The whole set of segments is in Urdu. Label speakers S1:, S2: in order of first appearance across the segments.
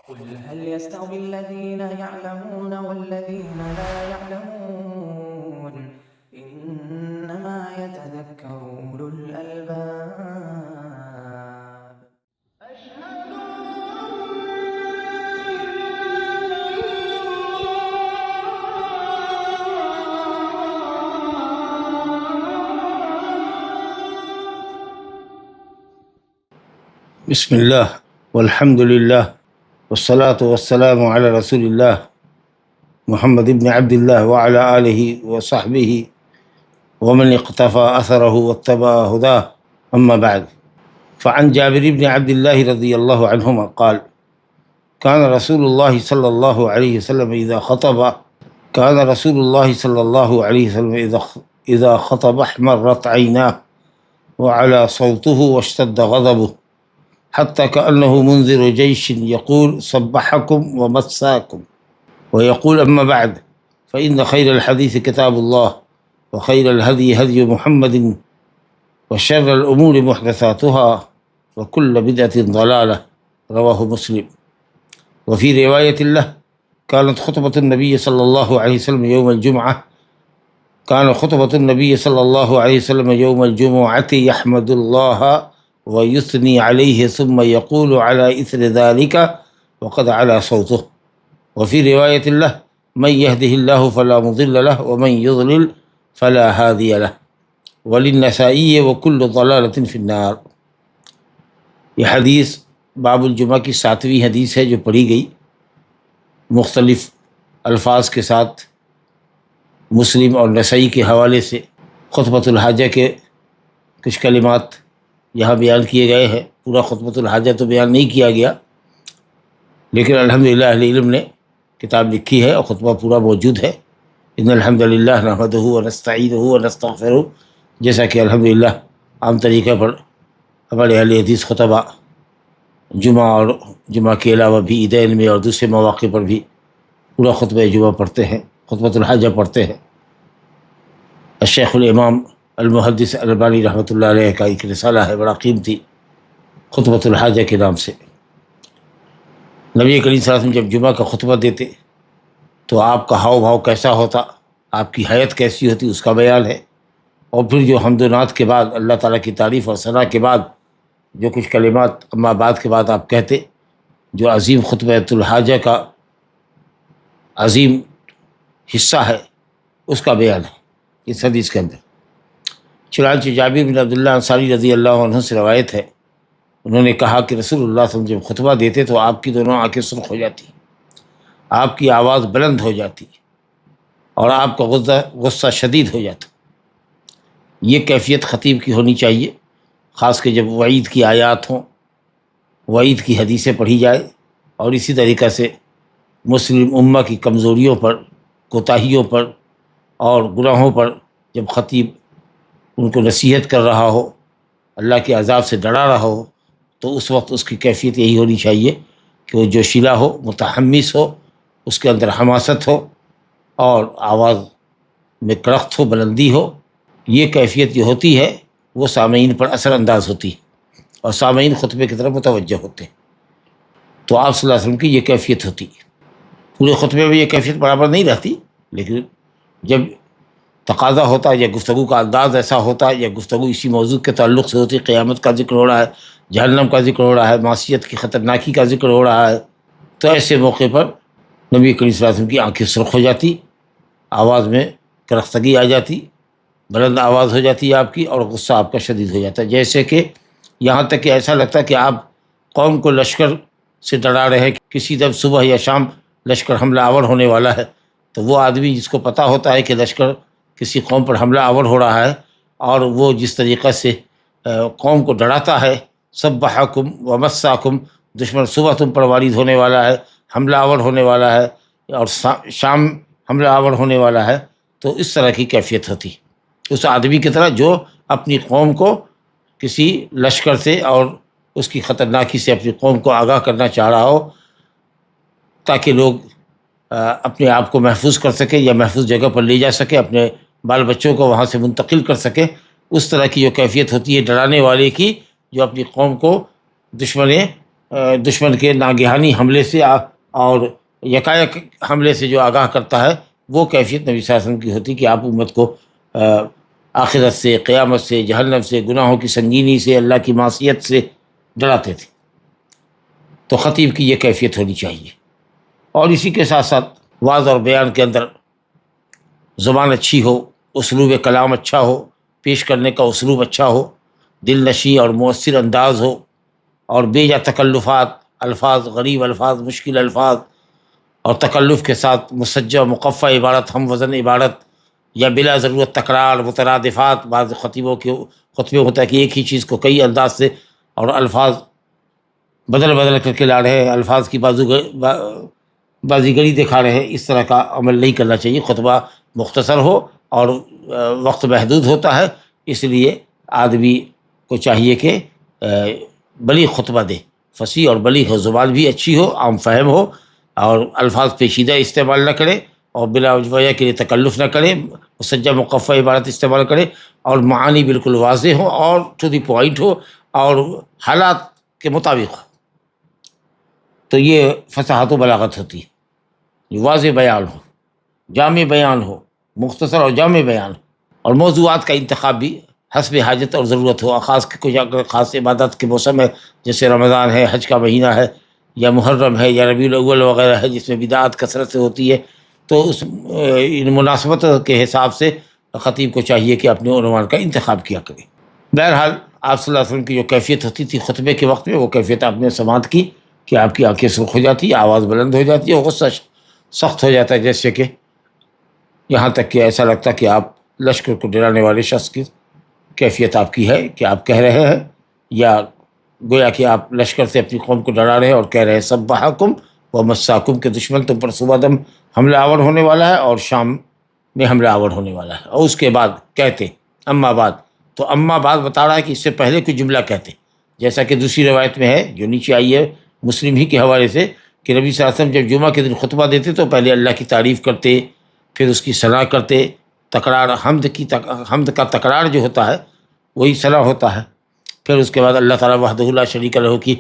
S1: قل هل يستوي الذين يعلمون والذين لا يعلمون إنما يتذكر أولو الألباب.
S2: بسم الله والحمد لله والصلاة والسلام على رسول الله محمد بن عبد الله وعلى آله وصحبه ومن اقتفى أثره واتبع هداه أما بعد فعن جابر بن عبد الله رضي الله عنهما قال كان رسول الله صلى الله عليه وسلم إذا خطب احمرت عيناه وعلى صوته واشتد غضبه حتى كأنه منذر جيش يقول صبحكم ومساكم ويقول أما بعد فإن خير الحديث كتاب الله وخير الهدي هدي محمد وشر الأمور محدثاتها وكل بدعة ضلالة رواه مسلم. وفي رواية له كانت خطبة النبي صلى الله عليه وسلم يوم الجمعة يحمد الله ويثني عليه ثم يقول على إثر ذلك وقد على صوته. وفي رواية له من يهده الله فلا مضل له ومن يضلل فلا هادي له وللنسائي وكل ضلالة في النار. یہ حدیث باب الجمعہ کی 7ویں حدیث ہے جو پڑھی گئی مختلف الفاظ کے ساتھ مسلم اور نسائی کے حوالے سے. خطبۃ الحاجہ کے کچھ کلمات یہاں بیان کیے گئے ہیں. پورا خطبۃ الحاجہ تو بیان نہیں کیا گیا، لیکن الحمدللہ اہل علم نے کتاب لکھی ہے اور خطبہ پورا موجود ہے. ان الحمدللہ نحمدہ ونستعینہ ونستغفرہ، جیسا کہ الحمدللہ عام طریقے پر ہمارے اہل حدیث خطبہ جمعہ اور جمعہ کے علاوہ بھی عیدین میں اور دوسرے مواقع پر بھی پورا خطبہ جمعہ پڑھتے ہیں، خطبۃ الحاجہ پڑھتے ہیں. الشیخ الامام المحدث البانی رحمۃ اللہ علیہ کا ایک رسالہ ہے بڑا قیمتی خطبۃ الحاجہ کے نام سے. نبی کریم صلی اللہ علیہ وسلم جب جمعہ کا خطبہ دیتے تو آپ کا ہاؤ بھاؤ کیسا ہوتا، آپ کی حیت کیسی ہوتی، اس کا بیان ہے. اور پھر جو حمد و نعت کے بعد اللہ تعالیٰ کی تعریف اور ثنا کے بعد جو کچھ کلمات اما بعد کے بعد آپ کہتے، جو عظیم خطبۃ الحاجہ کا عظیم حصہ ہے اس کا بیان ہے اس حدیث کے اندر. چنانچہ جابر بن عبداللہ انصاری رضی اللہ عنہ سے روایت ہے، انہوں نے کہا کہ رسول اللہ صلی اللہ علیہ وسلم جب خطبہ دیتے تو آپ کی دونوں آنکھیں سرخ ہو جاتی، آپ کی آواز بلند ہو جاتی اور آپ کا غصہ شدید ہو جاتا. یہ کیفیت خطیب کی ہونی چاہیے، خاص کہ جب وعید کی آیات ہوں، وعید کی حدیثیں پڑھی جائے، اور اسی طریقہ سے مسلم امہ کی کمزوریوں پر، کوتاہیوں پر اور گناہوں پر جب خطیب ان کو نصیحت کر رہا ہو، اللہ کے عذاب سے ڈرا رہا ہو، تو اس وقت اس کی کیفیت یہی ہونی چاہیے کہ وہ جوشیلا ہو، متحمس ہو، اس کے اندر حماست ہو اور آواز میں کڑخت ہو، بلندی ہو. یہ کیفیت جو ہوتی ہے وہ سامعین پر اثر انداز ہوتی اور سامعین خطبے کی طرف متوجہ ہوتے ہیں. تو آپ صلی اللہ علیہ وسلم کی یہ کیفیت ہوتی. پورے خطبے میں یہ کیفیت برابر نہیں رہتی، لیکن جب تقاضا ہوتا ہے یا گفتگو کا انداز ایسا ہوتا ہے یا گفتگو اسی موضوع کے تعلق سے ہوتی، قیامت کا ذکر ہو رہا ہے، جہنم کا ذکر ہو رہا ہے، معصیت کی خطرناکی کا ذکر ہو رہا ہے، تو ایسے موقع پر نبی کریم صلی اللہ علیہ وسلم کی آنکھیں سرخ ہو جاتی، آواز میں کرختگی آ جاتی، بلند آواز ہو جاتی ہے آپ کی، اور غصہ آپ کا شدید ہو جاتا ہے. جیسے کہ یہاں تک کہ ایسا لگتا ہے کہ آپ قوم کو لشکر سے ڈرا رہے ہیں، کسی جب صبح یا شام لشکر حملہ آور ہونے والا ہے، تو وہ آدمی جس کو پتہ ہوتا ہے کہ لشکر کسی قوم پر حملہ آور ہو رہا ہے، اور وہ جس طریقے سے قوم کو ڈراتا ہے، صبحکم ومساکم، دشمن صبح تم پر وارد ہونے والا ہے، حملہ آور ہونے والا ہے، اور شام حملہ آور ہونے والا ہے، تو اس طرح کی کیفیت ہوتی اس آدمی کی طرح جو اپنی قوم کو کسی لشکر سے اور اس کی خطرناکی سے اپنی قوم کو آگاہ کرنا چاہ رہا ہو، تاکہ لوگ اپنے آپ کو محفوظ کر سکے یا محفوظ جگہ پر لے جا سکے، اپنے بال بچوں کو وہاں سے منتقل کر سکے. اس طرح کی جو کیفیت ہوتی ہے ڈرانے والے کی، جو اپنی قوم کو دشمن دشمن کے ناگہانی حملے سے اور یکایک حملے سے جو آگاہ کرتا ہے، وہ کیفیت نبی صلی اللہ علیہ وسلم کی ہوتی کہ آپ امت کو آخرت سے، قیامت سے، جہنم سے، گناہوں کی سنگینی سے، اللہ کی معصیت سے ڈراتے تھے۔ تو خطیب کی یہ کیفیت ہونی چاہیے، اور اسی کے ساتھ ساتھ وعظ اور بیان کے اندر زبان اچھی ہو، اسلوب کلام اچھا ہو، پیش کرنے کا اسلوب اچھا ہو، دل نشیں اور مؤثر انداز ہو، اور بے جا تکلفات، الفاظ غریب الفاظ، مشکل الفاظ اور تکلف کے ساتھ مسجع مقفع عبارت، ہم وزن عبارت، یا بلا ضرورت تکرار، مترادفات۔ بعض خطیبوں کے خطبے ہوتا ہے کہ ایک ہی چیز کو کئی انداز سے اور الفاظ بدل بدل کر کے لا رہے ہیں، الفاظ کی بازیگری دکھا رہے ہیں۔ اس طرح کا عمل نہیں کرنا چاہیے۔ خطبہ مختصر ہو اور وقت محدود ہوتا ہے، اس لیے آدمی کو چاہیے کہ بلیغ خطبہ دے، فصیح اور بلیغ ہو، زبان بھی اچھی ہو، عام فہم ہو، اور الفاظ پیچیدہ استعمال نہ کرے، اور بلا وجہ کے لیے تکلف نہ کرے، مسجع مقفع عبارت استعمال کرے، اور معانی بالکل واضح ہو اور ٹو دی پوائنٹ ہو اور حالات کے مطابق ہو۔ تو یہ فصاحت و بلاغت ہوتی ہے۔ واضح بیان ہو، جامع بیان ہو، مختصر اور جامع بیان ہو، اور موضوعات کا انتخاب بھی حسب حاجت اور ضرورت ہو۔ خاص کوئی اگر خاص عبادت کے موسم ہے، جیسے رمضان ہے، حج کا مہینہ ہے، یا محرم ہے، یا ربیع الاول وغیرہ ہے، جس میں بدعات کثرت سے ہوتی ہے، تو اس ان مناسبت کے حساب سے خطیب کو چاہیے کہ اپنے عنوان کا انتخاب کیا کرے۔ بہرحال آپ صلی اللہ علیہ وسلم کی جو کیفیت ہوتی تھی خطبے کے وقت میں، وہ کیفیت آپ نے سماعت کی کہ آپ کی آنکھیں سرخ ہو جاتی، آواز بلند ہو جاتی ہے، اور غصہ سخت ہو جاتا ہے، جیسے کہ یہاں تک کہ ایسا لگتا کہ آپ لشکر کو ڈرانے والے شخص کی کیفیت آپ کی ہے کہ آپ کہہ رہے ہیں، یا گویا کہ آپ لشکر سے اپنی قوم کو ڈرا رہے ہیں اور کہہ رہے ہیں سبحکم و مساکم، کے دشمن تم پر صبح دم حملہ آور ہونے والا ہے اور شام میں حملہ آور ہونے والا ہے۔ اور اس کے بعد کہتے اما بعد، تو اما بعد بتا رہا ہے کہ اس سے پہلے کوئی جملہ کہتے، جیسا کہ دوسری روایت میں ہے جو نیچے آئی ہے مسلم ہی کے حوالے سے، کہ نبی صلی اللہ علیہ وسلم جب جمعہ کے دن خطبہ دیتے تو پہلے اللہ کی تعریف کرتے، پھر اس کی ثنا کرتے، تکرار حمد کا تکرار جو ہوتا ہے وہی ثنا ہوتا ہے، پھر اس کے بعد اللہ تعالیٰ وحدہ لا شریک لہ کی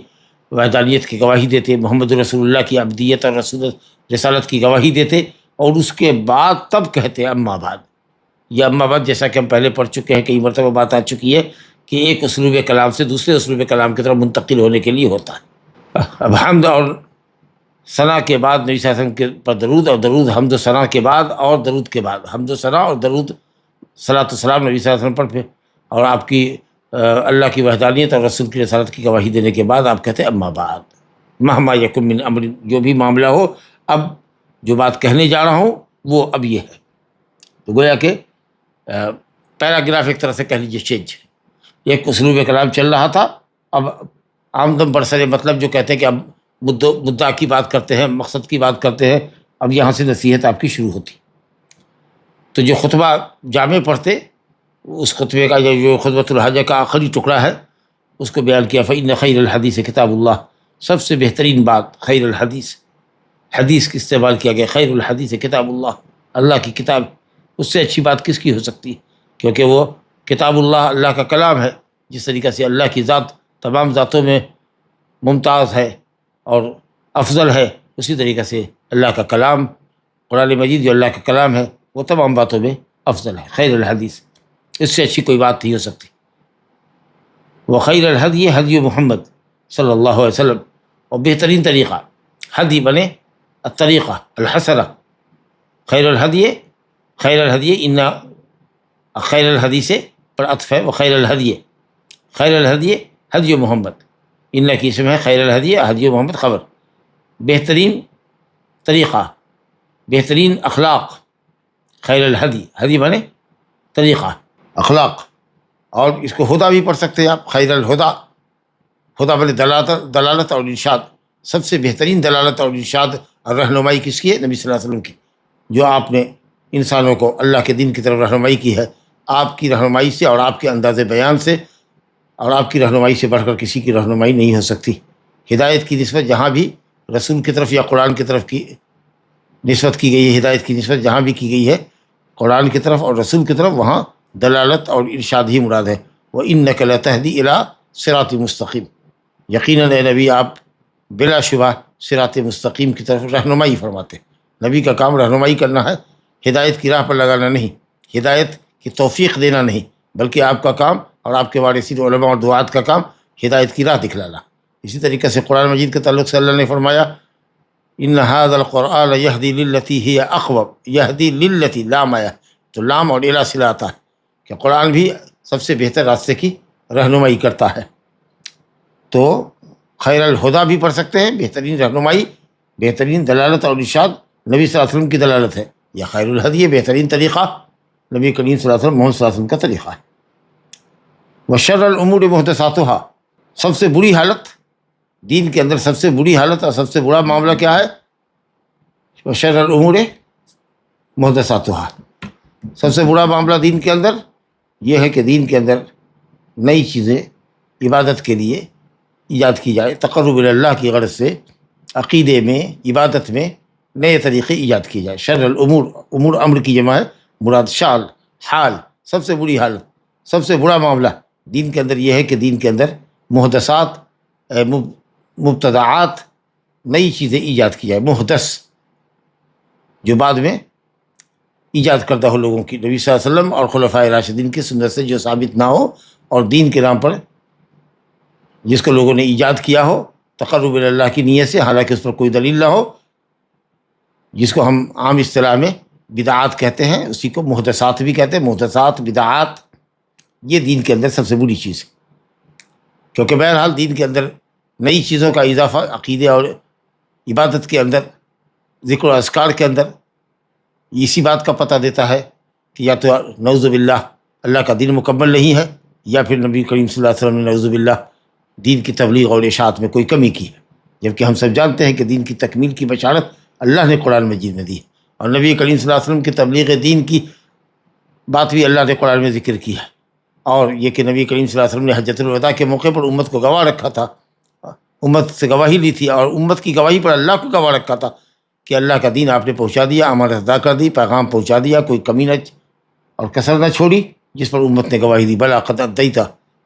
S2: وحدانیت کی گواہی دیتے، محمد رسول اللہ کی عبدیت اور رسالت کی گواہی دیتے، اور اس کے بعد تب کہتے اما بعد۔ یہ اما بعد جیسا کہ ہم پہلے پڑھ چکے ہیں، کئی مرتبہ بات آ چکی ہے کہ ایک اسلوب کلام سے دوسرے اسلوب کلام کی طرف منتقل ہونے کے لیے ہوتا ہے۔ اب حمد اور ثنا کے بعد نبی صلی اللہ علیہ وسلم کے پر درود، اور درود حمد و ثنا کے بعد، اور درود کے بعد حمد و ثنا اور درود صلاۃ و سلام نبی صلی اللہ علیہ وسلم پر، پھر اور آپ کی اللہ کی وحدانیت اور رسول کی رسالت کی گواہی دینے کے بعد آپ کہتے ہیں اما بعد، مہما یکن من امر، جو بھی معاملہ ہو، اب جو بات کہنے جا رہا ہوں وہ اب یہ ہے۔ تو گویا کہ پیراگراف ایک طرح سے کہہ لیجیے چینج، ایک اسلوب کلام چل رہا تھا، اب آمدم برسر مطلب جو کہتے ہیں کہ اب مدعا کی بات کرتے ہیں، مقصد کی بات کرتے ہیں، اب یہاں سے نصیحت آپ کی شروع ہوتی۔ تو جو خطبہ جامع پڑھتے، اس خطبے کا جو خطبۃ الحاجہ کا آخری ٹکڑا ہے اس کو بیان کیا، فإن خیر الحدیث کتاب اللہ، سب سے بہترین بات خیر الحدیث، حدیث کا استعمال کیا گیا، خیر الحدیث کتاب اللہ، اللہ کی کتاب، اس سے اچھی بات کس کی ہو سکتی ہے، کیونکہ وہ کتاب اللہ اللہ کا کلام ہے۔ جس طریقے سے اللہ کی ذات تمام ذاتوں میں ممتاز ہے اور افضل ہے، اسی طریقے سے اللہ کا کلام قرآن مجید جو اللہ کا کلام ہے وہ تمام باتوں میں افضل ہے، خیر الحدیث، اس سے اچھی کوئی بات نہیں ہو سکتی۔ وخیر الہدی ہدی محمد صلی اللہ علیہ وسلم، اور بہترین طریقہ ہدی بنے الطریقہ الحسنہ، خیر الہدی ان خیر الہدی سے پر عطف ہے، وخیر الہدی خیر الہدی ہدی محمد، ان کی اسم ہے، خیر الہدی ہدی محمد خبر، بہترین طریقہ، بہترین اخلاق، خیر الہدی، ہدی بنے طریقہ اخلاق، اور اس کو ہدا بھی پڑھ سکتے ہیں آپ، خیر الہدا، ہدا بنے دلالت اور ارشاد، سب سے بہترین دلالت اور ارشاد اور رہنمائی کس کی ہے؟ نبی صلی اللہ علیہ وسلم کی، جو آپ نے انسانوں کو اللہ کے دین کی طرف رہنمائی کی ہے۔ آپ کی رہنمائی سے اور آپ کے انداز بیان سے اور آپ کی رہنمائی سے بڑھ کر کسی کی رہنمائی نہیں ہو سکتی۔ ہدایت کی نسبت جہاں بھی رسول کی طرف یا قرآن کی طرف کی نسبت کی گئی ہے، ہدایت کی نسبت جہاں بھی کی گئی ہے قرآن کی طرف اور رسول کی طرف، وہاں دلالت اور ارشاد ہی مراد ہے۔ وَإِنَّكَ لَتَهْدِي إِلَىٰ صِرَاطٍ مُسْتَقِيمٍ، یقیناً اے نبی آپ بلا شبہ صراط مستقیم کی طرف رہنمائی فرماتے ہیں۔ نبی کا کام رہنمائی کرنا ہے، ہدایت کی راہ پر لگانا نہیں، ہدایت کی توفیق دینا نہیں، بلکہ آپ کا کام اور آپ کے وارثین علماء اور دعات کا کام ہدایت کی راہ دکھلانا۔ اسی طریقے سے قرآن مجید کے تعلق سے اللہ نے فرمایا ان ھذا القرآن یہدی للتی ہی اقوم، یہدی للتی، لام آیا تو لام اور الی صلہ آتا ہے کہ قرآن بھی سب سے بہتر راستے کی رہنمائی کرتا ہے۔ تو خیر الہدا بھی پڑھ سکتے ہیں، بہترین رہنمائی، بہترین دلالت اور ارشاد نبی صلی اللہ علیہ وسلم کی دلالت ہے، یا خیر الہدی بہترین طریقہ نبی کریم صلی اللہ علیہ وسلم محمد صلی اللہ علیہ وسلم کا طریقہ ہے۔ وشر الامور محدثاتها، سب سے بری حالت دین کے اندر، سب سے بری حالت اور سب سے برا معاملہ کیا ہے؟ وشر الامور محدثاتها، سب سے برا معاملہ دین کے اندر یہ ہے کہ دین کے اندر نئی چیزیں عبادت کے لیے ایجاد کی جائے، تقرب اللہ کی غرض سے عقیدے میں، عبادت میں نئے طریقے ایجاد کیے جائے۔ شر الامور، امور امر کی جمع ہے، مراد شال، حال، سب سے بری حالت، سب سے برا معاملہ دین کے اندر یہ ہے کہ دین کے اندر محدثات، مبتدعات، نئی چیزیں ایجاد کی جائے۔ محدث جو بعد میں ایجاد کردہ ہو لوگوں کی، نبی صلی اللہ علیہ وسلم اور خلفائے راشدین کی سنت سے جو ثابت نہ ہو، اور دین کے نام پر جس کو لوگوں نے ایجاد کیا ہو تقرب اللہ کی نیت سے، حالانکہ اس پر کوئی دلیل نہ ہو، جس کو ہم عام اصطلاح میں بدعات کہتے ہیں، اسی کو محدثات بھی کہتے ہیں۔ محدثات، بدعات، یہ دین کے اندر سب سے بری چیز ہے، کیونکہ بہرحال دین کے اندر نئی چیزوں کا اضافہ عقیدے اور عبادت کے اندر، ذکر و اذکار کے اندر، اسی بات کا پتہ دیتا ہے کہ یا تو نعوذ باللہ اللہ کا دین مکمل نہیں ہے، یا پھر نبی کریم صلی اللہ علیہ وسلم نے نعوذ باللہ دین کی تبلیغ اور اشاعت میں کوئی کمی کی ہے، جبکہ ہم سب جانتے ہیں کہ دین کی تکمیل کی بشارت اللہ نے قرآن مجید میں دی ہے، اور نبی کریم صلی اللہ علیہ وسلم کی تبلیغ دین کی بات بھی اللہ نے قرآن میں ذکر کی ہے۔ اور یہ کہ نبی کریم صلی اللہ علیہ وسلم نے حجۃ الوداع کے موقع پر امت کو گواہ رکھا تھا، امت سے گواہی لی تھی، اور امت کی گواہی پر اللہ کو گواہ رکھا تھا کہ اللہ کا دین آپ نے پہنچا دیا، امانت ادا کر دی، پیغام پہنچا دیا، کوئی کمی نہ اور کسر نہ چھوڑی، جس پر امت نے گواہی دی۔ بلا قد ادیت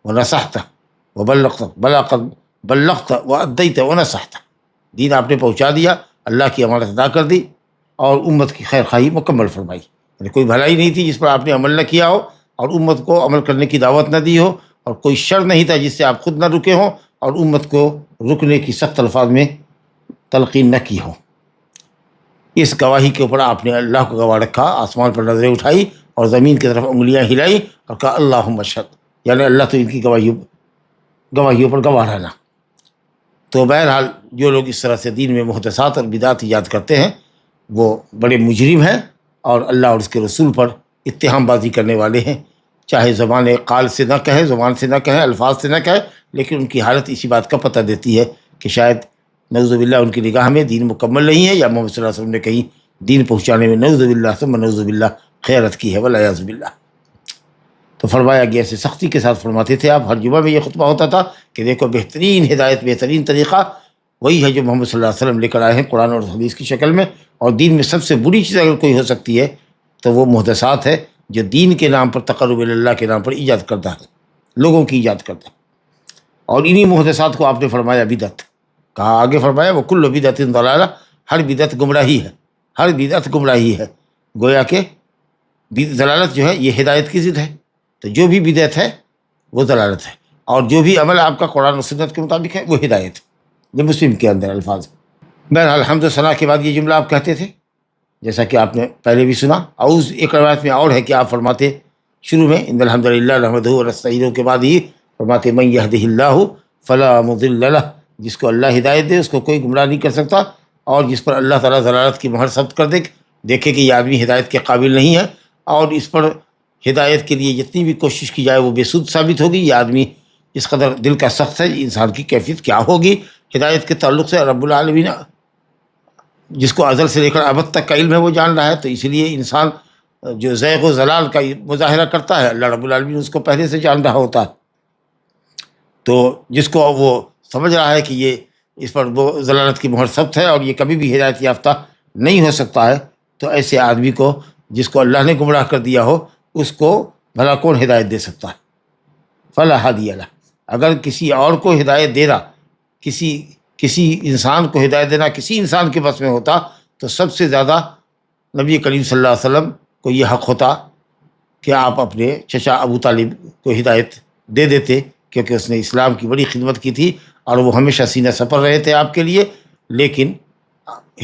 S2: ونصحت وبلغت، بلا قد بلغت وادیت ونصحت، دین آپ نے پہنچا دیا، اللہ کی امانت ادا کر دی، اور امت کی خیر خواہی مکمل فرمائی۔ یعنی کوئی بھلائی نہیں تھی جس پر آپ نے عمل نہ کیا ہو اور امت کو عمل کرنے کی دعوت نہ دی ہو، اور کوئی شر نہیں تھا جس سے آپ خود نہ رکے ہوں اور امت کو رکنے کی سخت الفاظ میں تلقین نہ کی ہو۔ اس گواہی کے اوپر آپ نے اللہ کو گواہ رکھا، آسمان پر نظریں اٹھائی اور زمین کی طرف انگلیاں ہلائی اور کہا اللہم اشہد، یعنی اللہ تو ان کی گواہیوں پر گواہ رہنا۔ تو بہرحال جو لوگ اس طرح سے دین میں محدثات اور بدعات ایجاد کرتے ہیں وہ بڑے مجرم ہیں، اور اللہ اور اس کے رسول پر اتہام بازی کرنے والے ہیں، چاہے زبان قال سے نہ کہے، زبان سے نہ کہے، الفاظ سے نہ کہے، لیکن ان کی حالت اسی بات کا پتہ دیتی ہے کہ شاید نعوذ باللہ ان کی نگاہ میں دین مکمل نہیں ہے، یا محمد صلی اللہ علیہ وسلم نے کہیں دین پہنچانے میں نعوذ باللہ ثم نعوذ باللہ خیانت کی ہے، والعیاذ باللہ۔ تو فرمایا گیا، ایسے سختی کے ساتھ فرماتے تھے آپ، ہر جمعہ میں یہ خطبہ ہوتا تھا کہ دیکھو بہترین ہدایت، بہترین طریقہ وہی ہے جو محمد صلی اللہ علیہ وسلم لے کر آئے ہیں قرآن اور حدیث کی شکل میں، اور دین میں سب سے بری چیز اگر کوئی ہو سکتی ہے تو وہ محدثات ہے، جو دین کے نام پر، تقرب اللہ کے نام پر ایجاد کرتا ہے، لوگوں کی ایجاد کرتا ہے۔ اور انہی محدثات کو آپ نے فرمایا بدعت، کہا آگے فرمایا وہ کل بدعت ضلالہ، ہر بدعت گمراہی ہے، ہر بدعت گمراہی ہے، گویا کہ ضلالت جو ہے یہ ہدایت کی ضد ہے، تو جو بھی بدعت ہے وہ ضلالت ہے، اور جو بھی عمل آپ کا قرآن و سنت کے مطابق ہے وہ ہدایت ہے۔ یہ مسلم کے اندر الفاظ۔ بہرحال حمد و ثنا کے بعد یہ جملہ آپ کہتے تھے، جیسا کہ آپ نے پہلے بھی سنا۔ اعوذ ایک روایت میں اور ہے کہ آپ فرماتے شروع میں ان الحمد للہ نحمدہ ونستعینہ کے بعد ہی فرماتے من یہدہ اللہ فلا مضل لہ، جس کو اللہ ہدایت دے اس کو کوئی گمراہ نہیں کر سکتا، اور جس پر اللہ تعالیٰ ضلالت کی مہر ثبت کر دے، دیکھے کہ یہ آدمی ہدایت کے قابل نہیں ہے، اور اس پر ہدایت کے لیے جتنی بھی کوشش کی جائے وہ بے سود ثابت ہوگی، یہ آدمی اس قدر دل کا سخت ہے، انسان کی کیفیت کیا ہوگی ہدایت کے تعلق سے؟ رب العالمین جس کو ازل سے لے کر ابد تک کا علم ہے وہ جان رہا ہے، تو اس لیے انسان جو زیغ و ضلال کا مظاہرہ کرتا ہے اللہ رب العالمین اس کو پہلے سے جان رہا ہوتا ہے، تو جس کو وہ سمجھ رہا ہے کہ یہ اس پر وہ ضلالت کی مہر ثبت ہے اور یہ کبھی بھی ہدایت یافتہ نہیں ہو سکتا ہے، تو ایسے آدمی کو جس کو اللہ نے گمراہ کر دیا ہو اس کو بھلا کون ہدایت دے سکتا ہے؟ فلا ہادی لہ، اگر کسی اور کو ہدایت دینا، کسی کسی انسان کو ہدایت دینا کسی انسان کے بس میں ہوتا تو سب سے زیادہ نبی کریم صلی اللہ علیہ وسلم کو یہ حق ہوتا کہ آپ اپنے چچا ابو طالب کو ہدایت دے دیتے، کیونکہ اس نے اسلام کی بڑی خدمت کی تھی اور وہ ہمیشہ سینہ سپر رہے تھے آپ کے لیے، لیکن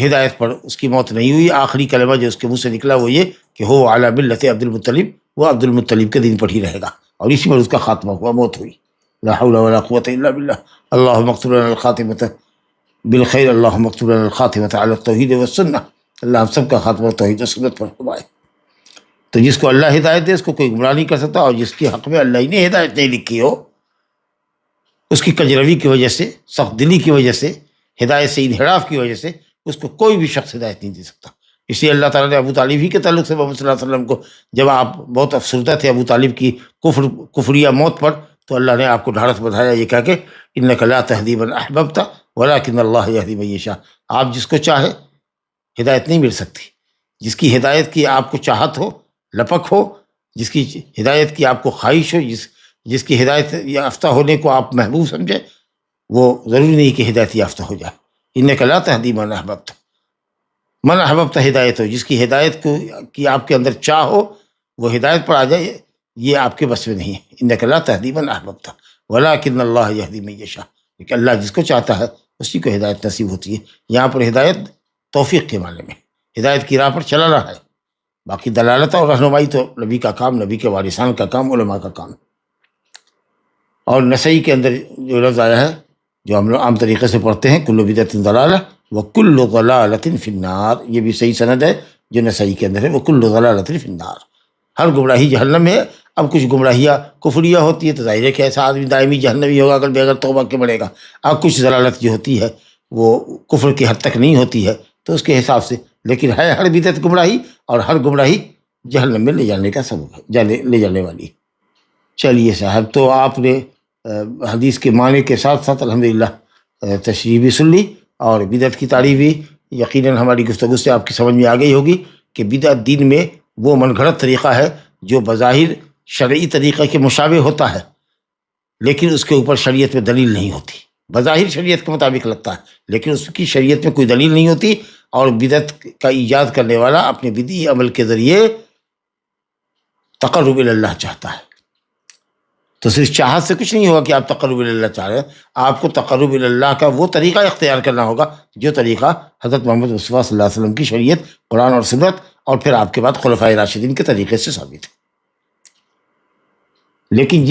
S2: ہدایت پر اس کی موت نہیں ہوئی۔ آخری کلمہ جو اس کے منہ سے نکلا وہ یہ کہ ہو علی ملت عبد المطلب، وہ عبد المطلب کے دین پر ہی رہے گا، اور اسی پر اس کا خاتمہ ہوا، موت ہوئی۔ لا حول ولا قوة الا باللہ۔ اللہم اکتب لنا الخاتمۃ بالخیر، اللہم اکتب لنا الخاتمۃ علی التوحید والسنہ۔ اللہ ہم سب کا خاتمہ توحید و سنت پر فرمائے۔ تو جس کو اللہ ہدایت دے اس کو کوئی گمراہ نہیں کر سکتا، اور جس کے حق میں اللہ ہی نے ہدایت نہیں لکھی ہو، اس کی کجروی کی وجہ سے، سخت دلی کی وجہ سے، ہدایت سے انحراف کی وجہ سے اس کو کوئی بھی شخص ہدایت نہیں دے سکتا۔ اس لیے اللہ تعالیٰ نے ابو طالب ہی کے تعلق سے محمد صلی اللہ علیہ وسلم کو، جب آپ بہت افسردہ تھے ابو طالب کی کفریہ موت پر، تو اللہ نے آپ کو ڈھارس بندھایا یہ کہا کہ انک لا تہدی من احببت ولکن اللہ یہدی من یشاء۔ آپ جس کو چاہے ہدایت نہیں مل سکتی، جس کی ہدایت کی آپ کو چاہت ہو، لپک ہو، جس کی ہدایت کی آپ کو خواہش ہو، جس کی ہدایت یافتہ ہونے کو آپ محبوب سمجھیں، وہ ضروری نہیں کہ ہدایت یافتہ ہو جائے۔ انک لا تہدی من احببت، من احببت ہدایت ہو، جس کی ہدایت کو کی آپ کے اندر چاہ ہو وہ ہدایت پر آ جائے، یہ آپ کے بس میں نہیں ہے۔ انک لا تہدی من احببت ولکن اللہ یہدی من یشاء، کہ اللہ جس کو چاہتا ہے اسی کو ہدایت نصیب ہوتی ہے۔ یہاں پر ہدایت توفیق کے معنی میں، ہدایت کی راہ پر چلانا ہے، باقی دلالت اور رہنمائی تو نبی کا کام، نبی کے وارثان کا کام، علماء کا کام۔ اور نسائی کے اندر جو لفظ آیا ہے جو ہم لوگ عام طریقے سے پڑھتے ہیں، کل بدعۃ ضلالہ وکل ضلالۃ فی النار، یہ بھی صحیح سند ہے جو نسائی کے اندر ہے، وکل ضلالۃ فی النار، ہر گمراہی جہنم ہے۔ اب کچھ گمراہیاں کفریہ ہوتی ہے تو ظاہر ہے کہ ایسا آدمی دائمی جہنمی ہوگا اگر بغیر توبہ کے بڑھے گا۔ اب کچھ ضلالت جو ہوتی ہے وہ کفر کی حد تک نہیں ہوتی ہے تو اس کے حساب سے، لیکن ہے ہر بدعت گمراہی، اور ہر گمراہی جہنم میں لے جانے کا سبب ہے، لے جانے والی۔ چلیے صاحب، تو آپ نے حدیث کے معنی کے ساتھ ساتھ الحمدللہ تشریح بھی سن لی، اور بدعت کی تعریف بھی یقیناً ہماری گفتگو سے آپ کی سمجھ میں آ گئی ہوگی کہ بدعت دین میں وہ من گھڑت طریقہ ہے جو بظاہر شرعی طریقے کے مشابہ ہوتا ہے، لیکن اس کے اوپر شریعت میں دلیل نہیں ہوتی۔ بظاہر شریعت کے مطابق لگتا ہے لیکن اس کی شریعت میں کوئی دلیل نہیں ہوتی، اور بدعت کا ایجاد کرنے والا اپنے بدعی عمل کے ذریعے تقرب اللہ چاہتا ہے۔ تو صرف چاہت سے کچھ نہیں ہوگا کہ آپ تقرب اللہ چاہ رہے ہیں، آپ کو تقرب اللہ کا وہ طریقہ اختیار کرنا ہوگا جو طریقہ حضرت محمد مصطفیٰ صلی اللہ علیہ وسلم کی شریعت، قرآن اور سنت، اور پھر آپ کے بعد خلفائے راشدین کے طریقے سے ثابت ہے۔ لیکن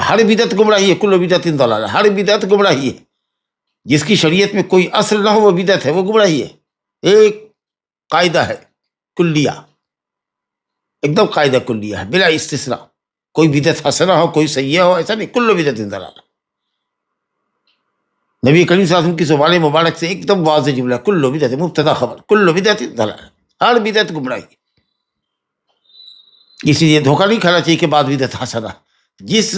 S2: ہر بدعت گمراہی ہے، کل بدعت ضلالہ، ہر بدعت گمراہی ہے، جس کی شریعت میں کوئی اصل نہ ہو وہ بدعت ہے، وہ گمراہی ہے۔ ایک قاعدہ ہے کلیہ، ایک دم قاعدہ کلیہ ہے بلا استثناء، کوئی بدعت حسنہ ہو کوئی سیئہ ہو، ایسا نہیں، کل بدعت ضلالہ۔ نبی کریم صلی اللہ علیہ وسلم کی زبان مبارک سے ایک دم واضح جملہ، کل بدعت، مبتدا خبر، کل بدعت ضلالہ، ہر بدعت گمراہی۔ اسی لیے دھوکہ نہیں کھانا چاہیے کہ بعد بدعت حسنہ، جس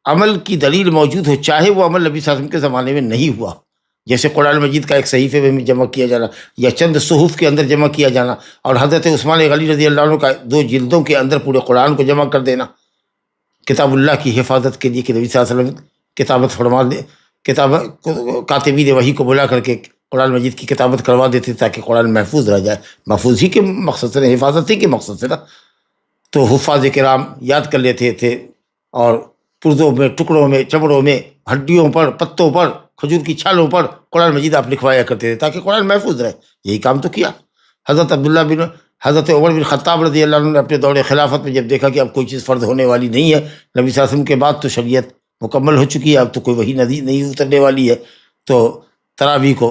S2: عمل کی دلیل موجود ہو، چاہے وہ عمل نبی صلی اللہ علیہ وسلم کے زمانے میں نہیں ہوا، جیسے قرآن مجید کا ایک صحیفے میں جمع کیا جانا یا چند صحف کے اندر جمع کیا جانا، اور حضرت عثمان غنی رضی اللہ عنہ کا 2 جلدوں کے اندر پورے قرآن کو جمع کر دینا کتاب اللہ کی حفاظت کے لیے، کہ نبی صلی اللہ علیہ وسلم کتابت فرما دے، کاتبین وحی کو بلا کر کے قرآن مجید کی کتابت کروا دیتے تاکہ قرآن محفوظ رہ جائے، محفوظ ہی کے مقصد سے، حفاظت ہی کے مقصد سے نا۔ تو حفاظ کرام یاد کر لیتے تھے، اور پرزوں میں، ٹکڑوں میں، چمڑوں میں، ہڈیوں پر، پتوں پر، کھجور کی چھالوں پر قرآن مجید آپ لکھوایا کرتے تھے تاکہ قرآن محفوظ رہے۔ یہی کام تو کیا حضرت عمر بن خطاب رضی اللہ عنہ نے اپنے دور خلافت میں، جب دیکھا کہ اب کوئی چیز فرض ہونے والی نہیں ہے، نبی صلی اللہ علیہ وسلم کے بعد تو شریعت مکمل ہو چکی ہے، اب تو کوئی وحی نہیں اترنے والی ہے، تو تراویح کو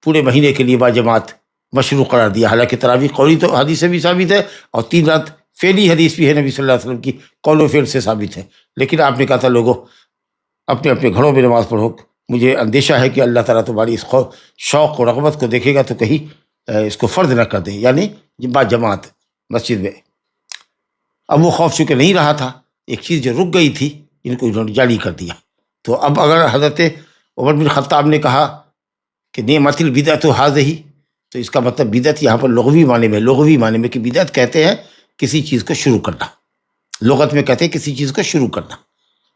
S2: پورے مہینے کے لیے باجماعت مشروع قرار دیا۔ حالانکہ تراویح قولی تو حدیث سے بھی ثابت ہے، اور 3 رات فعلی حدیث بھی ہے نبی صلی اللہ علیہ وسلم کی، قول و فعل سے ثابت ہے، لیکن آپ نے کہا تھا لوگوں اپنے اپنے گھروں میں نماز پڑھو، مجھے اندیشہ ہے کہ اللہ تعالیٰ تمہاری اس شوق و رغبت کو دیکھے گا تو کہیں اس کو فرض نہ کر دے، یعنی با جماعت مسجد میں۔ اب وہ خوف چونکہ نہیں رہا تھا، ایک چیز جو رک گئی تھی ان کو انہوں نے جاری کر دیا۔ تو اب اگر حضرت عمر بن خطاب نے کہا کہ نعمت البدعۃ ھذہ، تو اس کا مطلب بدعت یہاں پر لغوی معنی میں کہ بدعت کہتے ہیں کسی چیز کو شروع کرنا، لغت میں کہتے ہیں کسی چیز کو شروع کرنا،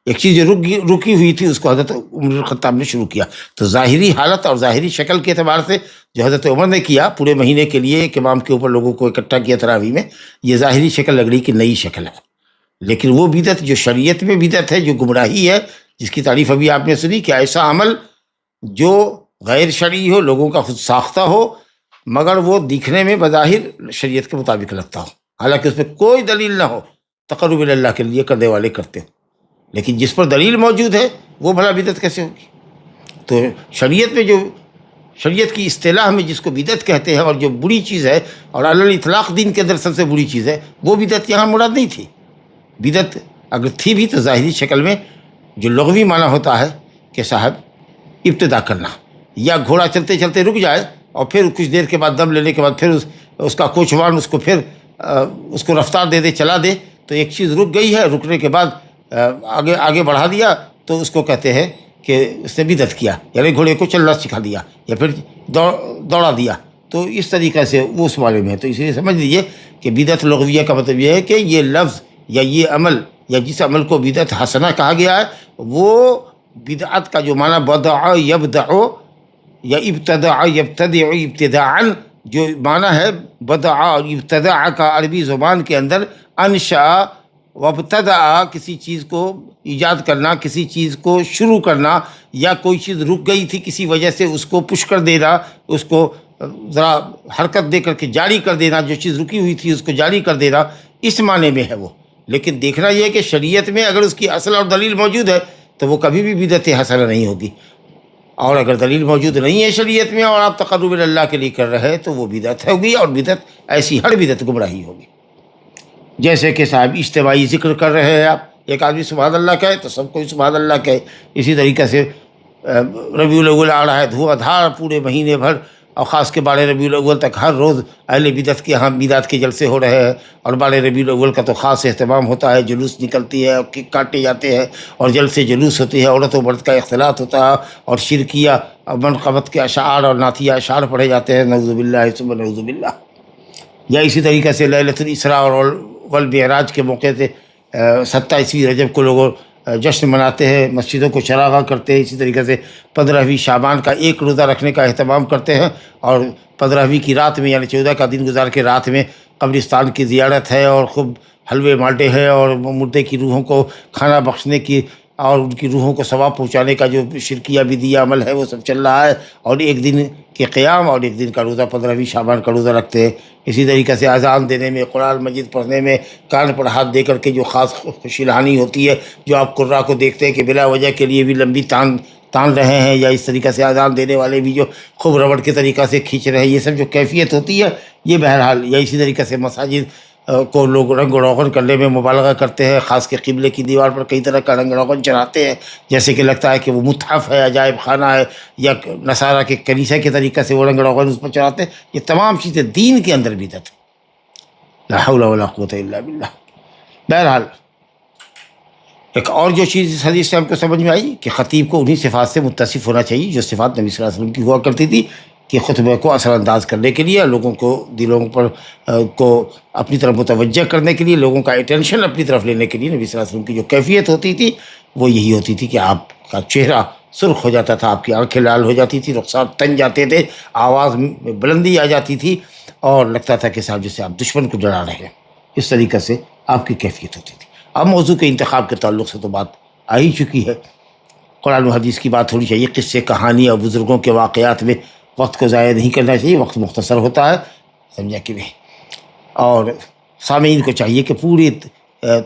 S2: ایک چیز جو رکی ہوئی تھی اس کو حضرت عمر الخطاب نے شروع کیا. تو ظاہری حالت اور ظاہری شکل کے اعتبار سے جو حضرت عمر نے کیا پورے مہینے کے لیے ایک امام کے اوپر لوگوں کو اکٹھا کیا تراویح میں، یہ ظاہری شکل لگ رہی کہ نئی شکل ہے. لیکن وہ بدعت جو شریعت میں بدعت ہے، جو گمراہی ہے، جس کی تعریف ابھی آپ نے سنی کہ ایسا عمل جو غیر شرعی ہو، لوگوں کا خود ساختہ ہو، مگر وہ دکھنے میں بظاہر شریعت کے مطابق لگتا ہو، حالانکہ اس پہ کوئی دلیل نہ ہو، تقرب اللہ کے لیے کرنے والے کرتے ہو. لیکن جس پر دلیل موجود ہے وہ بھلا بدعت کیسے ہوگی؟ تو شریعت میں جو شریعت کی اصطلاح میں جس کو بدعت کہتے ہیں اور جو بری چیز ہے، اور علی الاطلاق دین کے اندر سب سے بری چیز ہے، وہ بدعت یہاں مراد نہیں تھی. بدعت اگر تھی بھی تو ظاہری شکل میں جو لغوی معنی ہوتا ہے کہ صاحب ابتدا کرنا، یا گھوڑا چلتے چلتے رک جائے اور پھر کچھ دیر کے بعد دم لینے کے بعد پھر اس کا کوچوان اس کو پھر اس کو رفتار دے دے، چلا دے. تو ایک چیز رک گئی ہے، رکنے کے بعد آگے بڑھا دیا تو اس کو کہتے ہیں کہ اس نے بدعت کیا، یعنی گھوڑے کو چلنا سکھا دیا یا پھر دوڑا دیا. تو اس طریقے سے وہ اس بارے میں ہے. تو اس لیے سمجھ لیجیے کہ بدعت لغویہ کا مطلب یہ ہے کہ یہ لفظ یا یہ عمل یا جس عمل کو بدعت حسنہ کہا گیا ہے، وہ بدعت کا جو معنی بدع یبدع یا ابتدع یبتدع ابتداعا، جو معنی ہے بدع اور ابتدع کا عربی زبان کے اندر انشاء وابتدع، کسی چیز کو ایجاد کرنا، کسی چیز کو شروع کرنا، یا کوئی چیز رک گئی تھی کسی وجہ سے اس کو پش کر دینا، اس کو ذرا حرکت دے کر کے جاری کر دینا، جو چیز رکی ہوئی تھی اس کو جاری کر دینا، اس معنی میں ہے وہ. لیکن دیکھنا یہ ہے کہ شریعت میں اگر اس کی اصل اور دلیل موجود ہے تو وہ کبھی بھی بدعت حسنہ نہیں ہوگی، اور اگر دلیل موجود نہیں ہے شریعت میں اور آپ تقرب اللہ کے لیے کر رہے ہیں تو وہ بدعت ہوگی، اور بدعت ایسی ہر بدعت گمراہی ہوگی. جیسے کہ صاحب اجتماعی ذکر کر رہے ہیں آپ، ایک آدمی سبحان اللہ کہے تو سب کو سبحان اللہ کہے. اسی طریقے سے ربیع الاول آ رہا ہے، دھواں دھار پورے مہینے بھر، اور خاص کے بارہ ربیع الاول تک ہر روز اہل بدعت کے یہاں میلاد کے جلسے ہو رہے ہیں، اور بارہ ربیع الاول کا تو خاص اہتمام ہوتا ہے، جلوس نکلتی ہے، کیک کاٹے جاتے ہیں، اور جلسے جلوس ہوتے ہیں، عورت و مرد کا اختلاط ہوتا ہے، اور شرکیہ منقبت کے اشعار اور نعتیہ اشعار پڑھے جاتے ہیں، نعوذ باللہ ثم نعوذ باللہ. یا اسی طریقے سے لیلۃ الاسراء اور والمعراج کے موقع سے 27ویں رجب کو لوگ جشن مناتے ہیں، مسجدوں کو چراغاں کرتے ہیں. اسی طریقے سے 15ویں شعبان کا ایک روزہ رکھنے کا اہتمام کرتے ہیں، اور 15ویں کی رات میں یعنی 14 کا دن گزار کے رات میں قبرستان کی زیارت ہے، اور خوب حلوے مالٹے ہیں، اور مردے کی روحوں کو کھانا بخشنے کی اور ان کی روحوں کو ثواب پہنچانے کا جو شرکیہ بدعی عمل ہے وہ سب چل رہا ہے. اور ایک دن کے قیام اور ایک دن کا روزہ 15ویں شعبان کا روزہ رکھتے ہیں. اسی طریقے سے اذان دینے میں، قرآن مجید پڑھنے میں، کان پر ہاتھ دے کر کے جو خاص خوشی لہانی ہوتی ہے، جو آپ قرآ کو دیکھتے ہیں کہ بلا وجہ کے لیے بھی لمبی تان رہے ہیں، یا اس طریقے سے اذان دینے والے بھی جو خوب ربڑ کے طریقہ سے کھینچ رہے ہیں، یہ سب جو کیفیت ہوتی ہے یہ بہرحال. یا اسی طریقے سے مساجد کو لوگ رنگ و روغن کرنے میں مبالغہ کرتے ہیں، خاص کے قبلے کی دیوار پر کئی طرح کا رنگ روغن چڑھاتے ہیں، جیسے کہ لگتا ہے کہ وہ متحف ہے، عجائب خانہ ہے، یا نصارہ کے کنیسہ کے طریقے سے وہ رنگ روغن اس پر چڑھاتے ہیں. یہ تمام چیزیں دین کے اندر بدعت ہے. لا حول ولا قوت الا باللہ. بہرحال ایک اور جو چیز اس حدیث سے ہم کو سمجھ میں آئی کہ خطیب کو انہی صفات سے متصف ہونا چاہیے جو صفات نبی صلی اللہ علیہ وسلم کی ہوا کرتی تھی، کہ خطبے کو اثر انداز کرنے کے لیے، لوگوں کو دلوں پر کو اپنی طرف متوجہ کرنے کے لیے، لوگوں کا اٹینشن اپنی طرف لینے کے لیے نبی صلی اللہ علیہ وسلم کی جو کیفیت ہوتی تھی وہ یہی ہوتی تھی کہ آپ کا چہرہ سرخ ہو جاتا تھا، آپ کی آنکھیں لال ہو جاتی تھی، رخسار تن جاتے تھے، آواز میں بلندی آ جاتی تھی، اور لگتا تھا کہ صاحب جیسے آپ دشمن کو ڈرا رہے ہیں. اس طریقے سے آپ کی کیفیت ہوتی تھی. اب موضوع کے انتخاب کے تعلق سے تو بات آ ہی چکی ہے، قرآن و حدیث کی بات ہونی چاہیے. قصے کہانی اور بزرگوں کے واقعات میں وقت کو ضائع نہیں کرنا چاہیے، وقت مختصر ہوتا ہے، سمجھا کہ نہیں. اور سامعین کو چاہیے کہ پوری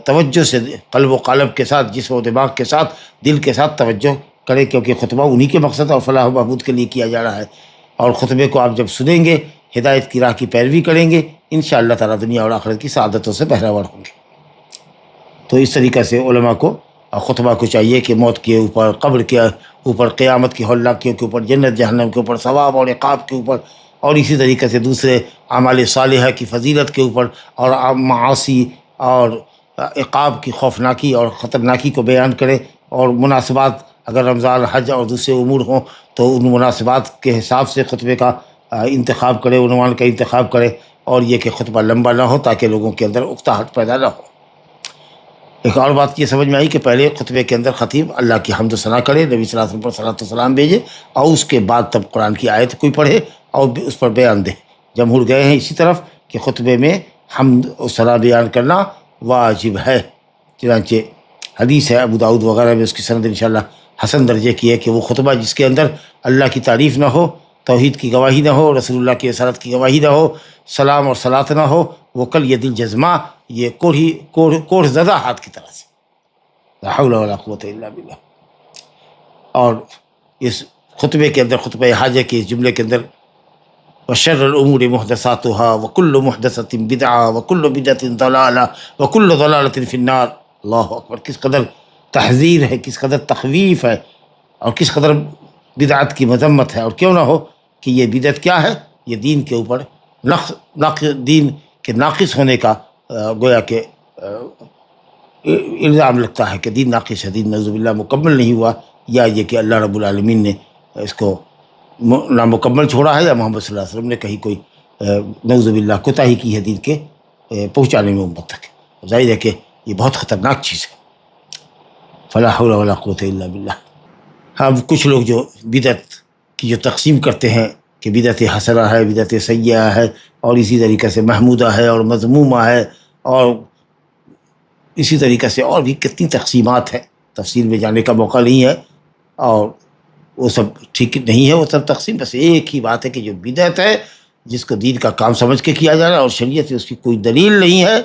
S2: توجہ سے قلب و قالب کے ساتھ، جسم و دماغ کے ساتھ، دل کے ساتھ توجہ کرے، کیونکہ خطبہ انہی کے مقصد اور فلاح و بہبود کے لیے کیا جا رہا ہے. اور خطبے کو آپ جب سنیں گے، ہدایت کی راہ کی پیروی کریں گے، انشاءاللہ تعالیٰ دنیا اور آخرت کی سعادتوں سے بہرہور ہوں گے. تو اس طریقے سے علماء کو اور خطبہ کو چاہیے کہ موت کے اوپر، قبر کے اوپر، قیامت کی ہولناکیوں کے اوپر، جنت جہنم کے اوپر، ثواب اور عقاب کے اوپر، اور اسی طریقے سے دوسرے اعمال صالحہ کی فضیلت کے اوپر، اور معاصی اور عقاب کی خوفناکی اور خطرناکی کو بیان کرے. اور مناسبات اگر رمضان، حج اور دوسرے امور ہوں تو ان مناسبات کے حساب سے خطبے کا انتخاب کرے، عنوان کا انتخاب کرے، اور یہ کہ خطبہ لمبا نہ ہو تاکہ لوگوں کے اندر اکتاہٹ پیدا نہ ہو. ایک اور بات یہ سمجھ میں آئی کہ پہلے خطبے کے اندر خطیب اللہ کی حمد و ثنا کرے، نبی صلی اللہ علیہ وسلم پر صلاۃ و سلام بھیجے، اور اس کے بعد تب قرآن کی آیت کوئی پڑھے اور اس پر بیان دے۔ جمہور گئے ہیں اسی طرف کہ خطبے میں حمد و ثنا بیان کرنا واجب ہے، چنانچہ حدیث ہے ابو داؤد وغیرہ میں، اس کی سند انشاءاللہ حسن درجے کی ہے کہ وہ خطبہ جس کے اندر اللہ کی تعریف نہ ہو، توحید کی گواہی نہ ہو، رسول اللہ کی رسالت کی گواہی نہ ہو، سلام اور صلاۃ نہ ہو، وہ کل یہ دل جزمہ، یہ کوڑ زدہ ہاتھ کی طرح سے، لا حول ولا قوت الا باللہ۔ اور اس خطبے کے اندر، خطبہ حاجہ کے اس جملے کے اندر وشر الامور محدثاتها وكل محدثۃ بدعہ وكل بدعۃ ضلالہ وكل ضلالۃ فی النار۔ اللہ اکبر، کس قدر تحذیر ہے، کس قدر تخویف ہے، اور کس قدر بدعت کی مذمت ہے۔ اور کیوں نہ ہو کہ یہ بدعت کیا ہے، یہ دین کے اوپر دین کے ناقص ہونے کا گویا کہ الزام لگتا ہے کہ دین ناقص ہے، دین نعوذ باللہ مکمل نہیں ہوا، یا یہ کہ اللہ رب العالمین نے اس کو نامکمل چھوڑا ہے، یا محمد صلی اللہ علیہ وسلم نے کہیں کوئی نعوذ باللہ کوتاہی کی ہے دین کے پہنچانے میں امت تک۔ ظاہر ہے کہ یہ بہت خطرناک چیز ہے، فلا حول ولا قوت الا باللہ۔ اب کچھ لوگ جو بدعت کی جو تقسیم کرتے ہیں کہ بدعت حسنہ ہے، بدعت سیئہ ہے، اور اسی طریقے سے محمودہ ہے اور مذمومہ ہے، اور اسی طریقے سے اور بھی کتنی تقسیمات ہیں، تفصیل میں جانے کا موقع نہیں ہے، اور وہ سب ٹھیک نہیں ہے وہ سب تقسیم۔ بس ایک ہی بات ہے کہ جو بدعت ہے، جس کو دین کا کام سمجھ کے کیا جانا اور شریعت میں اس کی کوئی دلیل نہیں ہے،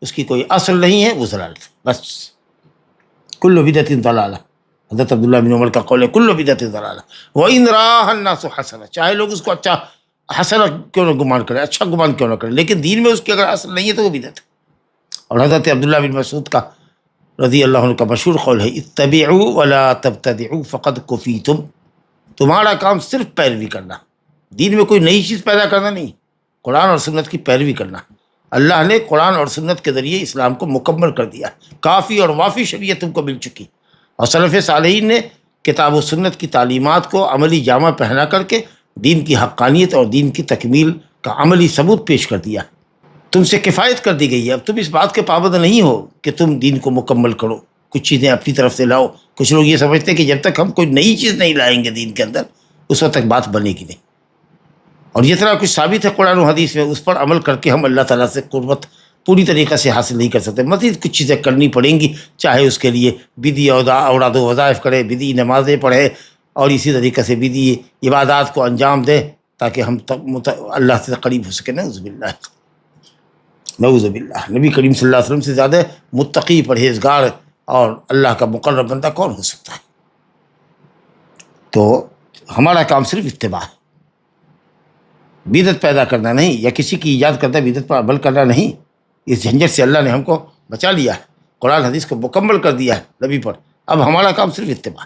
S2: اس کی کوئی اصل نہیں ہے، وہ ضلالت ہے بس۔ کل بدعت ضلالہ، حضرت عبداللہ بن عمر کا قول ہے، کل بدعت ضلالہ وَإِنْ رَآهَا النَّاسُ حَسَنَةً، چاہے لوگ اس کو اچھا حسنہ کیوں نہ گمان کریں، اچھا گمان کیوں نہ کریں، لیکن دین میں اس کی اگر اصل نہیں ہے تو وہ بدعت ہے۔ اور حضرت عبداللہ بن مسعود کا رضی اللہ عنہ کا مشہور قول ہے، اتبعوا ولا تبتدعوا فقد کفیتم، تمہارا کام صرف پیروی کرنا، دین میں کوئی نئی چیز پیدا کرنا نہیں، قرآن اور سنت کی پیروی کرنا۔ اللہ نے قرآن اور سنت کے ذریعے اسلام کو مکمل کر دیا، کافی اور وافی شریعت تم کو مل چکی، اور سلف صالحین نے کتاب و سنت کی تعلیمات کو عملی جامہ پہنا کر کے دین کی حقانیت اور دین کی تکمیل کا عملی ثبوت پیش کر دیا۔ تم سے کفایت کر دی گئی ہے، اب تم اس بات کے پابند نہیں ہو کہ تم دین کو مکمل کرو، کچھ چیزیں اپنی طرف سے لاؤ۔ کچھ لوگ یہ سمجھتے ہیں کہ جب تک ہم کوئی نئی چیز نہیں لائیں گے دین کے اندر، اس وقت تک بات بنے گی نہیں، اور جتنا کچھ ثابت ہے قرآن و حدیث میں اس پر عمل کر کے ہم اللہ تعالیٰ سے قربت پوری طریقے سے حاصل نہیں کر سکتے، مزید کچھ چیزیں کرنی پڑیں گی، چاہے اس کے لیے بدعی اوراد و وظائف کرے، بدعی نمازیں پڑھے، اور اسی طریقے سے بدعی عبادات کو انجام دے، تاکہ ہم اللہ سے قریب ہو سکیں۔ نعوذ باللہ، نعوذ باللہ۔ نبی کریم صلی اللہ علیہ وسلم سے زیادہ متقی، پرہیزگار اور اللہ کا مقرب بندہ کون ہو سکتا ہے؟ تو ہمارا کام صرف اتباع ہے، بدعت پیدا کرنا نہیں، یا کسی کی ایجاد کردہ بدعت پر عمل کرنا نہیں۔ اس جھنجٹ سے اللہ نے ہم کو بچا لیا ہے، قرآن حدیث کو مکمل کر دیا ہے نبی پر، اب ہمارا کام صرف اتباع۔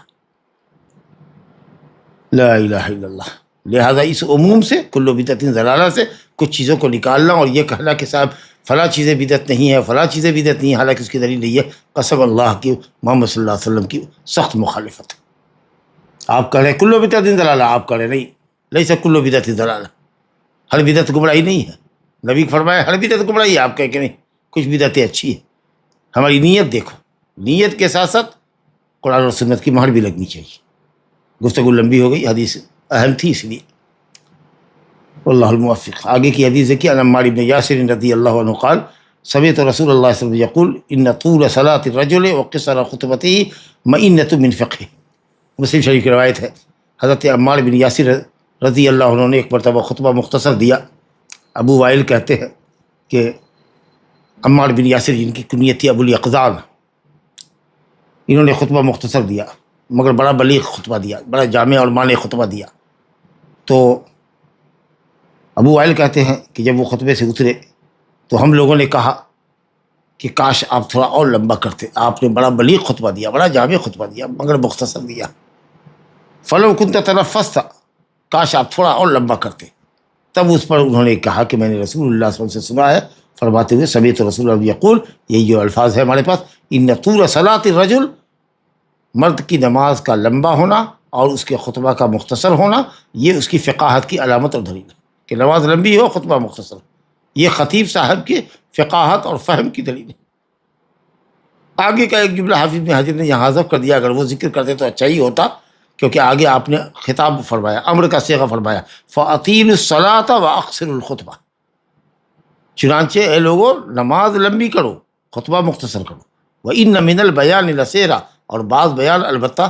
S2: لا الہ الا اللہ۔ لہذا اس عموم سے، کل بدعت ضلالہ سے کچھ چیزوں کو نکالنا اور یہ کہنا کہ صاحب فلاں چیزیں بدعت نہیں ہے، فلاں چیزیں بدعت نہیں ہے، حالانکہ اس کی دلیل نہیں ہے، قسم اللہ کی، محمد صلی اللہ علیہ وسلم کی سخت مخالفت ہے۔ آپ کہہ رہے ہیں کل بدعت ضلالہ، آپ کہہ رہے نہیں، لیس کل بدعت ضلالہ، ہر بدعت گمراہی نہیں ہے۔ نبی فرمایا ہر بدعت گمراہی ہے، آپ کہہ کہ نہیں کچھ بدعتیں اچھی ہیں۔ ہماری نیت دیکھو، نیت کے ساتھ ساتھ قرآن اور سنت کی مہر بھی لگنی چاہیے۔ گفتگو لمبی ہو گئی، حدیث اہم تھی اس لیے، واللہ الموفق۔ آگے کی حدیث ہے کہ عن عمار بن یاسر رضی اللہ عنہ قال سمعت رسول اللہ صلی اللہ علیہ وسلم یقول ان طول صلاة الرجل وقصر خطبته مئنة من فقہ۔ مسلم شریف کی روایت ہے، حضرت عمار بن یاسر رضی اللہ عنہ نے ایک مرتبہ خطبہ مختصر دیا۔ ابو وائل کہتے ہیں کہ عمار بن یاسر جن کی کنیت تھی ابو الیقظان، انہوں نے خطبہ مختصر دیا، مگر بڑا بلیغ خطبہ دیا، بڑا جامع اور مانع خطبہ دیا۔ تو ابو وائل کہتے ہیں کہ جب وہ خطبے سے اترے تو ہم لوگوں نے کہا کہ کاش آپ تھوڑا اور لمبا کرتے، آپ نے بڑا بلیغ خطبہ دیا، بڑا جامع خطبہ دیا، مگر مختصر دیا۔ فلو كنت تنفست، کاش آپ تھوڑا اور لمبا کرتے۔ تب اس پر انہوں نے کہا کہ میں نے رسول اللہ صلی اللہ علیہ وسلم سے سنا ہے فرماتے ہوئے، سمیعت رسول اللہ یقول، یہی جو الفاظ ہے ہمارے پاس، ان طول صلاۃ الرجل، مرد کی نماز کا لمبا ہونا اور اس کے خطبہ کا مختصر ہونا، یہ اس کی فقاہت کی علامت اور دلیل ہے کہ نماز لمبی ہو، خطبہ مختصر ہو، یہ خطیب صاحب کے فقاہت اور فہم کی دلیل ہے۔ آگے کا ایک جملہ حافظ بن حجر نے یہاں حذف کر دیا، اگر وہ ذکر کرتے تو اچھا ہی ہوتا، کیونکہ آگے آپ نے خطاب فرمایا، امر کا صیغہ فرمایا، فَأَطِيلُوا الصَّلَاةَ وَأَقْصِرُوا الْخُطْبَةَ، چنانچہ اے لوگوں نماز لمبی کرو، خطبہ مختصر کرو، وَإِنَّ مِنَ الْبَيَانِ لَسِحْرًا، اور بعض بیان البتہ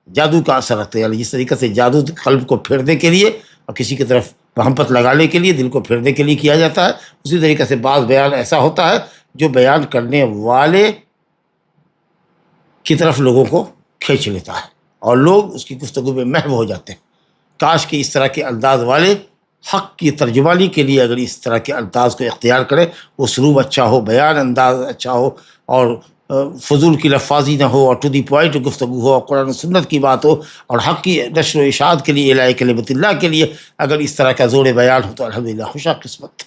S2: جادو کا اثر رکھتے ہیں، یعنی جس طریقے سے جادو قلب کو پھیرنے کے لیے اور کسی کی طرف محبت لگانے کے لیے، دل کو پھیرنے کے لیے کیا جاتا ہے، اسی طریقے سے بعض بیان ایسا ہوتا ہے جو بیان کرنے والے کی طرف لوگوں کو کھینچ لیتا ہے اور لوگ اس کی گفتگو میں محو ہو جاتے ہیں۔ کاش کہ اس طرح کے انداز والے حق کی ترجمانی کے لیے اگر اس طرح کے انداز کو اختیار کرے، اسلوب اچھا ہو، بیان انداز اچھا ہو، اور فضول کی لفاظی نہ ہو، اور ٹو دی پوائنٹ گفتگو ہو، اور قرآن و سنت کی بات ہو، اور حق کی نشر و اشاعت کے لیے، اعلاء کلمت اللہ کے لیے اگر اس طرح کا زور بیان ہو تو الحمدللہ خوش قسمت۔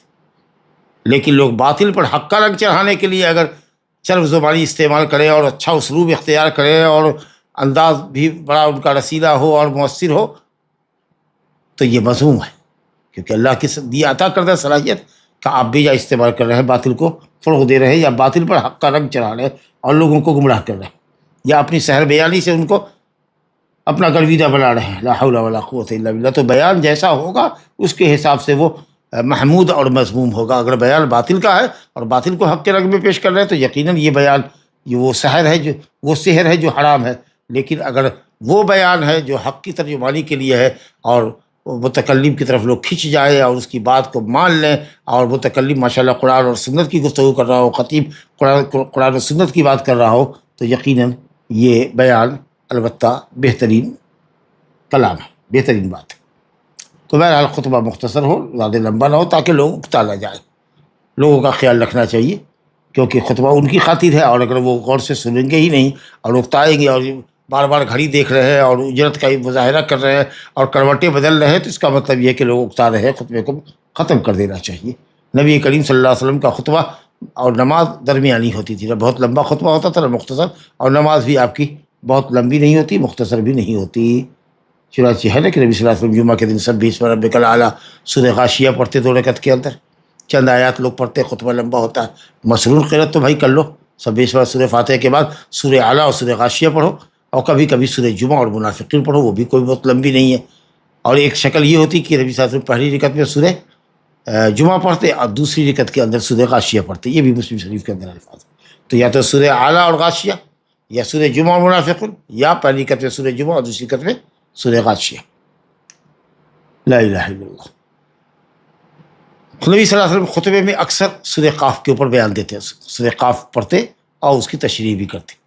S2: لیکن لوگ باطل پر حق کا رنگ چڑھانے کے لیے اگر چرب زبانی استعمال کرے اور اچھا اسلوب اختیار کرے اور انداز بھی بڑا ان کا رسیلہ ہو اور مؤثر ہو، تو یہ مذموم ہے، کیونکہ اللہ کی دی عطا کردہ صلاحیت کا آپ بھی یا استعمال کر رہے ہیں، باطل کو فروغ دے رہے ہیں، یا باطل پر حق کا رنگ چڑھا رہے ہیں اور لوگوں کو گمراہ کر رہے ہیں، یا اپنی سحر بیانی سے ان کو اپنا گرویدہ بنا رہے ہیں۔ لا حول ولا قوت الا باللہ۔ تو بیان جیسا ہوگا اس کے حساب سے وہ محمود اور مذموم ہوگا۔ اگر بیان باطل کا ہے اور باطل کو حق کے رنگ میں پیش کر رہے ہیں تو یقیناً یہ بیان یہ وہ سحر ہے جو حرام ہے۔ لیکن اگر وہ بیان ہے جو حق کی ترجمانی کے لیے ہے اور متکلم کی طرف لوگ کھنچ جائے اور اس کی بات کو مان لیں، اور متکلم ماشاءاللہ قرآن اور سنت کی گفتگو کر رہا ہو، خطیب قرآن اور سنت کی بات کر رہا ہو، تو یقیناً یہ بیان البتہ بہترین کلام ہے، بہترین بات ہے۔ تو بہرحال خطبہ مختصر ہو، زیادہ لمبا نہ ہو، تاکہ لوگ اکتا نہ جائے۔ لوگوں کا خیال رکھنا چاہیے، کیونکہ خطبہ ان کی خاطر ہے، اور اگر وہ غور سے سنیں گے ہی نہیں اور اکتائیں گے اور بار بار گھڑی دیکھ رہے ہیں اور اجرت کا مظاہرہ کر رہے ہیں اور کروٹیں بدل رہے ہیں، تو اس کا مطلب یہ ہے کہ لوگ اکتا رہے ہیں۔ خطبے کو ختم کر دینا چاہیے۔ نبی کریم صلی اللہ علیہ وسلم کا خطبہ اور نماز درمیانی ہوتی تھی، نہ بہت لمبا خطبہ ہوتا تھا نہ مختصر، اور نماز بھی آپ کی بہت لمبی نہیں ہوتی، مختصر بھی نہیں ہوتی۔ چنانچہ ہے نا کہ نبی صلی اللہ علیہ وسلم جمعہ کے دن سبح اسم ربک الاعلیٰ سورہ غاشیہ پڑھتے 2 رکعت کے اندر، چند آیات لوگ پڑھتے، خطبہ لمبا ہوتا ہے۔ مسرور قرأت تو بھائی کر لو، سبح اسم سورہ فاتحہ کے بعد سورہ اعلیٰ اور سورہ غاشیہ پڑھو، اور کبھی کبھی سورہ جمعہ اور منافقین پڑھو، وہ بھی کوئی بہت لمبی نہیں ہے۔ اور ایک شکل یہ ہوتی کہ نبی صلی اللہ علیہ وسلم پہلی رکعت میں سورہ جمعہ پڑھتے اور دوسری رکعت کے اندر سورہ غاشیہ پڑھتے، یہ بھی مسلم شریف کے اندر الفاظ ہیں۔ تو یا تو سورہ اعلیٰ اور غاشیہ، یا سورہ جمعہ اور منافقون، یا پہلی رکعت میں سورہ جمعہ اور دوسری رکعت میں سورہ غاشیہ۔ لا الہ الا اللہ۔ نبی صلی اللہ علیہ وسلم خطبے میں اکثر سورہ قاف کے اوپر بیان دیتے، سورہ قاف پڑھتے اور اس کی تشریح بھی کرتے۔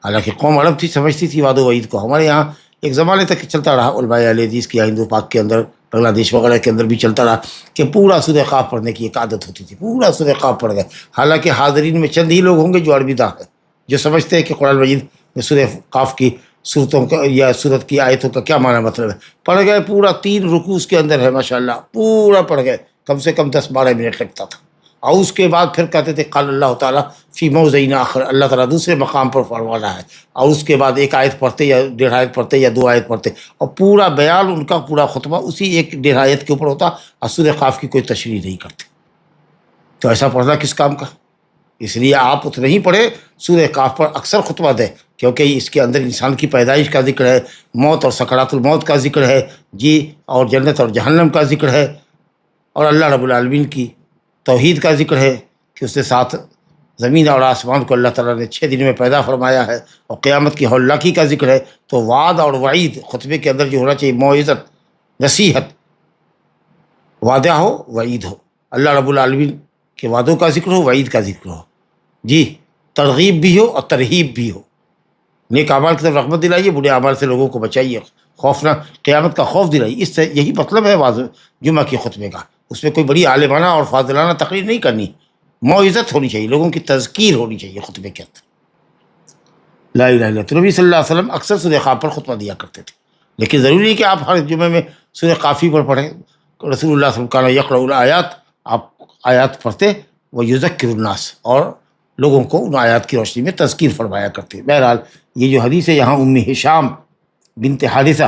S2: حالانکہ قوم عرب تھی، سمجھتی تھی وعد و وعید کو۔ ہمارے یہاں ایک زمانے تک چلتا رہا، علماء اہل حدیث کی ہندو پاک کے اندر، بنگلہ دیش وغیرہ کے اندر بھی چلتا رہا کہ پورا سورہ قاف پڑھنے کی ایک عادت ہوتی تھی، پورا سورہ قاف پڑھ گئے۔ حالانکہ حاضرین میں چند ہی لوگ ہوں گے جو عربی داں ہیں، جو سمجھتے ہیں کہ قرآن مجید میں سورہ قاف کی صورتوں کا یا سورت کی آیتوں کا کیا معنی مطلب ہے۔ پڑھ گئے، پورا 3 رکوع اس کے اندر ہے، ماشاءاللہ پورا پڑھ گئے، کم سے کم 10-12 منٹ لگتا تھا، اور اس کے بعد پھر کہتے تھے قال اللہ تعالیٰ فی موضع آخر، اللہ تعالیٰ دوسرے مقام پر فرمانا ہے، اور اس کے بعد 1 آیت پڑھتے یا 1.5 آیت پڑھتے یا 2 آیت پڑھتے، اور پورا بیان ان کا پورا خطبہ اسی 1-1.5 آیت کے اوپر ہوتا، اور سورہ قاف کی کوئی تشریح نہیں کرتے۔ تو ایسا پڑھنا کس کام کا؟ اس لیے آپ اتنا ہی پڑھے، سورہ قاف پر اکثر خطبہ دیں، کیونکہ اس کے اندر انسان کی پیدائش کا ذکر ہے، موت اور سکرات الموت کا ذکر ہے جی، اور جنت اور جہنم کا ذکر ہے، اور اللہ رب العالمین کی توحید کا ذکر ہے کہ اس نے ساتھ زمین اور آسمان کو اللہ تعالیٰ نے 6 دن میں پیدا فرمایا ہے، اور قیامت کی ہولناکی کا ذکر ہے۔ تو وعد اور وعید خطبے کے اندر جو ہونا چاہیے، موعظت، نصیحت، وعدہ ہو وعید ہو، اللہ رب العالمین کے وعدوں کا ذکر ہو، وعید کا ذکر ہو جی، ترغیب بھی ہو اور ترہیب بھی ہو، نیک اعمال کی طرف رغبت دلائیے، برے اعمال سے لوگوں کو بچائیے، خوفنا قیامت کا خوف دلائیے۔ اس سے یہی مطلب ہے جمعہ کے خطبے کا۔ اس میں کوئی بڑی عالمانہ اور فاضلانہ تقریر نہیں کرنی، موعظت ہونی چاہیے، لوگوں کی تذکیر ہونی چاہیے خطبے کے اندر۔ لا الہ الا اللہ۔ تو نبی صلی اللہ علیہ وسلم اکثر سورہ قاف پر خطبہ دیا کرتے تھے، لیکن ضروری نہیں کہ آپ ہر جمعے میں سورہ قافی پر پڑھیں۔ رسول اللہ صلی اللہ علیہ وسلم کان یقرأ الآیات، آپ آیات پڑھتے، ویذکر الناس، اور لوگوں کو ان آیات کی روشنی میں تذکیر فرمایا کرتے۔ بہرحال یہ جو حدیث ہے، یہاں ام ہشام بنت حارثہ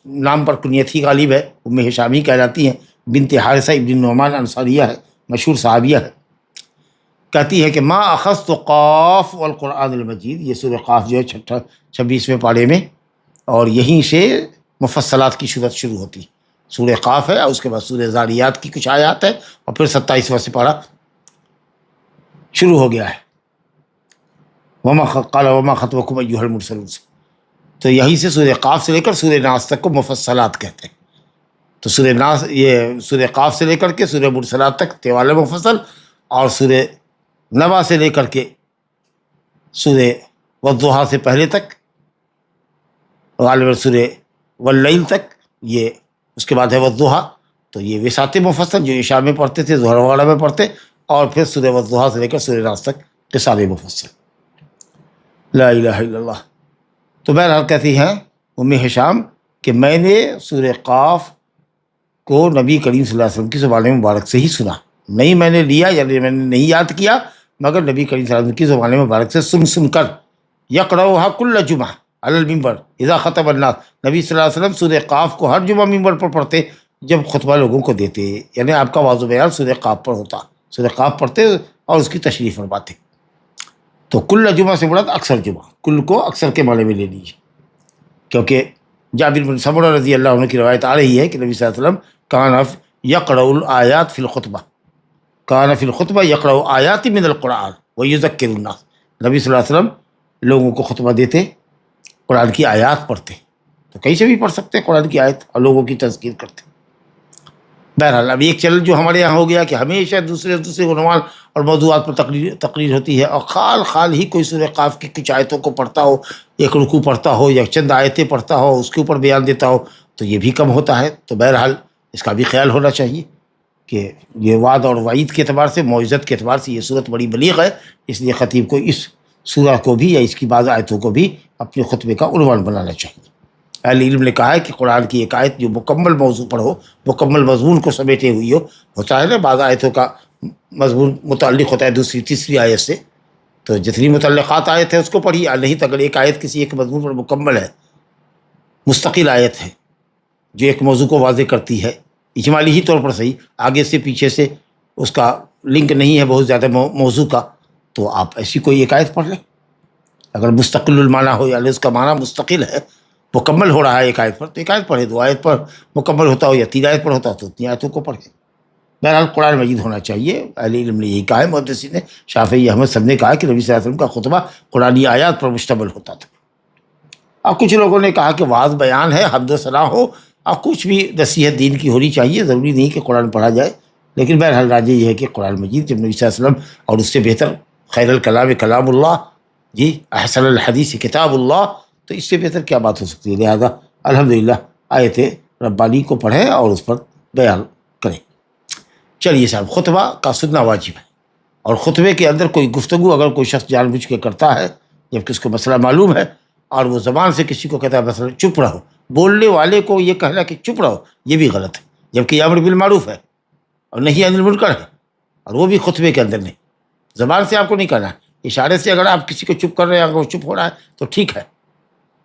S2: نام پر کنیت ہی غالب ہے، ام ہشام ہی کہلاتی ہیں، بنت حارثہ ابن نعمان انصاریہ ہے، مشہور صحابیہ ہے۔ کہتی ہے کہ ما اخذت قاف والقرآن المجید، یہ سورہ قاف جو ہے 26ویں پارے میں، اور یہیں سے مفصلات کی صورت شروع ہوتی. سورہ قاف ہے اور اس کے بعد سورہ ذاریات کی کچھ آیات ہے اور پھر 27واں سپارہ شروع ہو گیا ہے. قال وما خطبكم ایھا المرسلون. تو یہیں سے سورہ قاف سے لے کر سورہ ناس تک کو مفصلات کہتے ہیں. تو سورہ ناس، یہ سورہ قاف سے لے کر کے سورہ مرسلات تک طوال مفصل، اور سورہ نبا سے لے کر کے سورہ والضحیٰ سے پہلے تک، غالباً سورہ واللیل تک، یہ اس کے بعد ہے والضحیٰ. تو یہ وسعت مفصل جو عشاء میں پڑھتے تھے، ظہر وغیرہ میں پڑھتے، اور پھر سورہ والضحیٰ سے لے کر سورہ ناس تک قصار مفصل. لا الہ الا اللہ. تو بہرحال کہتی ہیں ام ہشام کہ میں نے سورہ قاف کو نبی کریم صلی اللہ علیہ وسلم کی زبان مبارک سے ہی سنا، نہیں میں نے لیا، یعنی میں نے نہیں یاد کیا، مگر نبی کریم صلی اللہ علیہ وسلم کی زبان مبارک سے سن کر. یقرؤھا کل جمعہ علی المنبر اذا خطب الناس. نبی صلی اللہ علیہ وسلم سورہ قاف کو ہر جمعہ منبر پر پڑھتے جب خطبہ لوگوں کو دیتے، یعنی آپ کا واضح بیان سورہ قاف پر ہوتا، سورہ قاف پڑھتے اور اس کی تشریح فرماتے. تو کل جمعہ سے مراد اکثر جمعہ، کل کو اکثر کے معنی میں لے لیجیے، کیونکہ جابر بن سمرہ رضی اللہ عنہ کی روایت آ رہی ہے کہ نبی صلی اللہ علیہ وسلم کان یقرأ الآیات فی الخطبہ، کان فی الخطبہ یقرأ آیات من القرآن ویذکر الناس. نبی صلی اللہ علیہ وسلم لوگوں کو خطبہ دیتے، قرآن کی آیات پڑھتے، تو کہیں سے بھی پڑھ سکتے ہیں قرآن کی آیت، اور لوگوں کی تذکیر کرتے. بہرحال اب ایک چل جو ہمارے یہاں ہو گیا کہ ہمیشہ دوسرے عنوان اور موضوعات پر تقریر ہوتی ہے، اور خال ہی کوئی سورہ قاف کی کچھ آیتوں کو پڑھتا ہو، ایک رکوع پڑھتا ہو یا چند آیتیں پڑھتا ہو، اس کے اوپر بیان دیتا ہو، تو یہ بھی کم ہوتا ہے. تو بہرحال اس کا بھی خیال ہونا چاہیے کہ یہ وعد اور وعید کے اعتبار سے، موعظت کے اعتبار سے یہ صورت بڑی بلیغ ہے، اس لیے خطیب کو اس سورہ کو بھی یا اس کی بعض آیتوں کو بھی اپنے خطبے کا عنوان بنانا چاہیے. اہل علم نے کہا ہے کہ قرآن کی ایک آیت جو مکمل موضوع پر ہو، مکمل مضمون کو سمیٹے ہوئی ہو، ہوتا ہے نا بعض آیتوں کا مضمون متعلق ہوتا ہے دوسری تیسری آیت سے، تو جتنی متعلقات آیت ہے اس کو پڑھی، نہیں تو اگر ایک آیت کسی ایک مضمون پر مکمل ہے، مستقل آیت ہے جو ایک موضوع کو واضح کرتی ہے، اجمالی ہی طور پر صحیح، آگے سے پیچھے سے اس کا لنک نہیں ہے بہت زیادہ موضوع کا، تو آپ ایسی کوئی ایک آیت پڑھ لیں. اگر مستقل المعنی ہو، یعنی اس کا معنی مستقل ہے، مکمل ہو رہا ہے ایک آیت پر، تو ایک آیت پڑھے، 2 آیت پر مکمل ہوتا ہو یا 3 آیت پر ہوتا ہو تو اتنی آیتوں کو پڑھے. بہرحال قرآن مجید ہونا چاہیے. اہل علم نے یہی کہا ہے، محدثین نے، شافعی، احمد سب نے کہا کہ نبی صلی اللہ علیہ وسلم کا خطبہ قرآنی آیات پر مشتمل ہوتا تھا. اب کچھ لوگوں نے کہا کہ واضح بیان ہے، حمد و ثنا ہو، اب کچھ بھی نصیحت دین کی ہونی چاہیے، ضروری نہیں کہ قرآن پڑھا جائے. لیکن بہرحال راجح یہ ہے کہ قرآن مجید جب نبی صلی اللہ علیہ وسلم، اور اس سے بہتر خیر الکلام کلام اللہ، جی احسن الحدیث کتاب اللہ، تو اس سے بہتر کیا بات ہو سکتی ہے. لہذا الحمدللہ آیت ربانی کو پڑھیں اور اس پر بیان کریں. چلیے صاحب، خطبہ کا سننا واجب ہے، اور خطبے کے اندر کوئی گفتگو اگر کوئی شخص جان بوجھ کے کرتا ہے جبکہ اس کو مسئلہ معلوم ہے، اور وہ زبان سے کسی کو کہتا ہے مثلا چپ رہو، بولنے والے کو یہ کہنا کہ چپ رہو، یہ بھی غلط ہے، جبکہ یہ امر بالمعروف ہے اور نہیں عن المنکر ہے، اور وہ بھی خطبے کے اندر نہیں. زبان سے آپ کو نہیں کہنا ہے، اشارے سے اگر آپ کسی کو چپ کر رہے ہیں، اگر وہ چپ ہو رہا ہے تو ٹھیک ہے،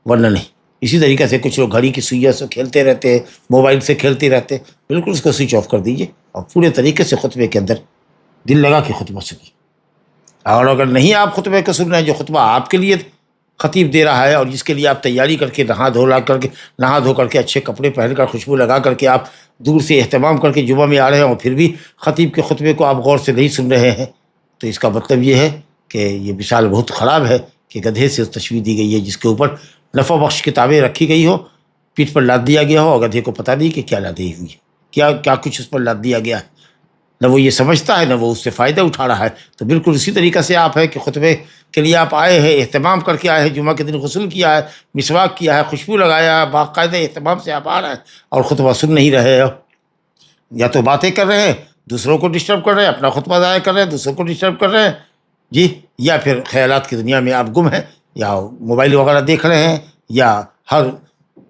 S2: ورنہ نہیں. اسی طریقے سے کچھ لوگ گھڑی کی سوئیاں سے کھیلتے رہتے ہیں، موبائل سے کھیلتے رہتے ہیں، بالکل اس کو سوئچ آف کر دیجیے اور پورے طریقے سے خطبے کے اندر دل لگا کے خطبہ سنیے. اور اگر نہیں آپ خطبے کو سن رہے ہیں، جو خطبہ آپ کے لیے خطیب دے رہا ہے اور جس کے لیے آپ تیاری کر کے نہا دھو کر کے اچھے کپڑے پہن کر خوشبو لگا کر کے آپ دور سے اہتمام کر کے جمعہ میں آ رہے ہیں، اور پھر بھی خطیب کے خطبے کو آپ غور سے نہیں سن رہے ہیں، تو اس کا مطلب یہ ہے کہ یہ مثال بہت خراب ہے کہ گدھے سے تشبیہ دی گئی ہے جس کے اوپر نفع بخش کتابیں رکھی گئی ہو، پیٹھ پر لاد دیا گیا ہو، اور گدھے کو پتہ نہیں کہ کیا لادی ہوئی ہے، کیا کچھ اس پر لاد دیا گیا ہے، نہ وہ یہ سمجھتا ہے نہ وہ اس سے فائدہ اٹھا رہا ہے. تو بالکل اسی طریقے سے آپ ہے کہ خطبے کے لیے آپ آئے ہیں، اہتمام کر کے آئے ہیں، جمعہ کے دن غسل کیا ہے، مسواک کیا ہے، خوشبو لگایا ہے، باقاعدہ اہتمام سے آپ آ رہے ہیں اور خطبہ سن نہیں رہے ہو، یا تو باتیں کر رہے ہیں، دوسروں کو ڈسٹرب کر رہے ہیں، اپنا خطبہ ضائع کر رہے ہیں، دوسروں کو ڈسٹرب کر رہے ہیں، جی، یا پھر خیالات کی دنیا میں آپ گم ہیں، یا موبائل وغیرہ دیکھ رہے ہیں، یا ہر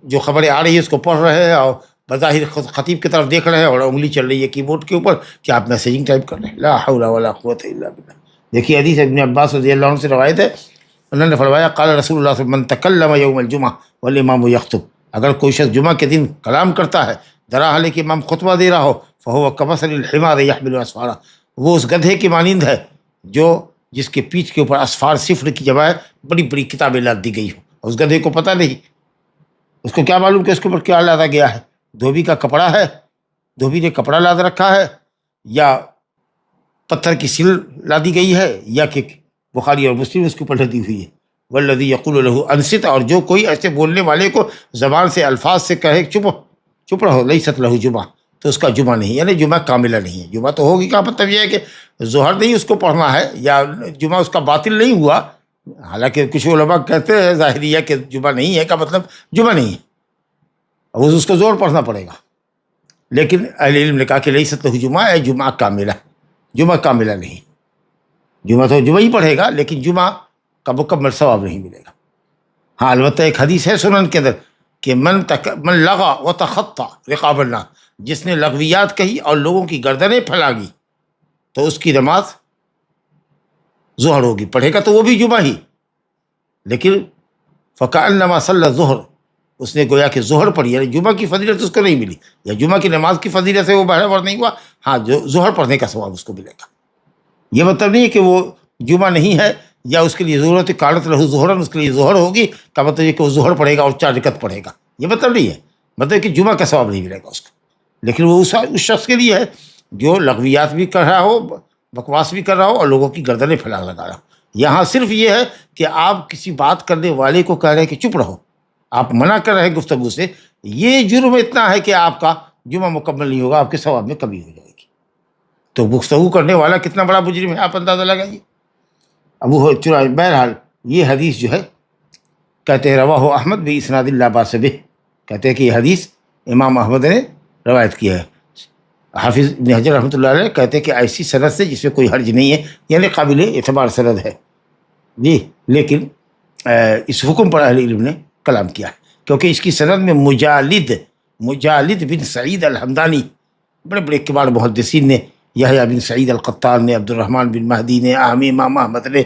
S2: جو خبریں آ رہی ہے اس کو پڑھ رہے ہیں، اور بظاہر خطیب کی طرف دیکھ رہے ہیں اور انگلی چل رہی ہے کی بورڈ کے اوپر کہ آپ میسیجنگ ٹائپ کر رہے ہیں. لا حول ولا قوت الا باللہ. دیکھیے حدیث ابن عباس رضی اللہ عنہ سے روایت ہے، انہوں نے فرمایا قال رسول اللہ صلی اللہ علیہ وسلم من تکلم یوم الجمعہ والامام یخطب، اگر کوئی شخص جمعہ کے دن کلام کرتا ہے دراحال کہ امام خطبہ دے رہا ہو، فہو کمثل الحمار یحمل اسفارا، وہ اس گدھے کی مانند ہے جس کے پیٹھ کے اوپر اسفار صفر کی جگہ بڑی بڑی کتابیں لاد دی گئی ہوں، اور اس گدھے کو پتہ نہیں، اس کو کیا معلوم کہ اس کے اوپر کیا لادا گیا ہے؟ دھوبی کا کپڑا ہے، دھوبی نے کپڑا لاد رکھا ہے، یا پتھر کی سل لادی گئی ہے، یا کہ بخاری اور مسلم اس کے اوپر لدی ہوئی ہے۔ والذی یقول له انصت، اور جو کوئی ایسے بولنے والے کو زبان سے الفاظ سے کہے چپ رہو، لیست لہ جمعہ، تو اس کا جمعہ نہیں، یعنی جمعہ کاملہ نہیں ہے۔ جمعہ تو ہوگی کا مطلب یہ ہے کہ ظہر نہیں اس کو پڑھنا ہے، یا جمعہ اس کا باطل نہیں ہوا۔ حالانکہ کچھ علماء کہتے ہیں ظاہریہ کہ جمعہ نہیں ہے کا مطلب جمعہ نہیں ہے، اب اس کو زور پڑھنا پڑے گا، لیکن اہل علم نے کہا کہ لیست لہ جمعہ ہے جمعہ کاملہ، جمعہ کاملہ نہیں، جمعہ تو جمعہ ہی پڑھے گا لیکن جمعہ کا مکمل ثواب نہیں ملے گا۔ ہاں البتہ ایک حدیث ہے سنن کے اندر کہ من لغا وتخطى رقاب الناس، جس نے لغویات کہی اور لوگوں کی گردنیں پھیلاگی تو اس کی نماز ظہر ہوگی، پڑھے گا تو وہ بھی جمعہ ہی، لیکن فکأنما صلی الظہر، اس نے گویا کہ ظہر پڑھی، یعنی جمعہ کی فضیلت اس کو نہیں ملی، یا جمعہ کی نماز کی فضیلت سے وہ بہرہ نہیں ہوا، ہاں جو ظہر پڑھنے کا ثواب اس کو ملے گا۔ یہ مطلب نہیں ہے کہ وہ جمعہ نہیں ہے یا اس کے لیے ضرورت کالت لہو ظہرن، اس کے لیے ظہر ہوگی کا مطلب یہ کہ وہ ظہر پڑھے گا اور 4 رکعت پڑھے گا، یہ مطلب نہیں ہے، مطلب کہ جمعہ کا ثواب نہیں ملے گا اس کو، لیکن وہ اس شخص کے لیے ہے جو لغویات بھی کر رہا ہو، بکواس بھی کر رہا ہو اور لوگوں کی گردنیں پھیلا لگا رہا ہو۔ یہاں صرف یہ ہے کہ آپ کسی بات کرنے والے کو کہہ رہے ہیں کہ چپ رہو، آپ منع کر رہے ہیں گفتگو سے، یہ جرم اتنا ہے کہ آپ کا جمعہ مکمل نہیں ہوگا، آپ کے ثواب میں کمی ہو جائے گی۔ تو گفتگو کرنے والا کتنا بڑا مجرم ہے آپ اندازہ لگائیے۔ بہرحال یہ حدیث جو ہے کہتے ہیں رواہ احمد باسناد لا باس بہ، کہتے ہیں کہ یہ حدیث امام احمد نے روایت کیا ہے۔ حافظ ابن حجر رحمۃ اللہ علیہ کہتے ہیں کہ ایسی سند سے جس میں کوئی حرج نہیں ہے، یعنی قابل اعتبار سند ہے جی، لیکن اس حکم پر اہل علم نے کلام کیا ہے، کیونکہ اس کی سند میں مجالد بن سعید الحمدانی، بڑے بڑے کبار محدثین نے، یحییٰ بن سعید القطان نے، عبد الرحمن بن مہدی نے، امام احمد نے،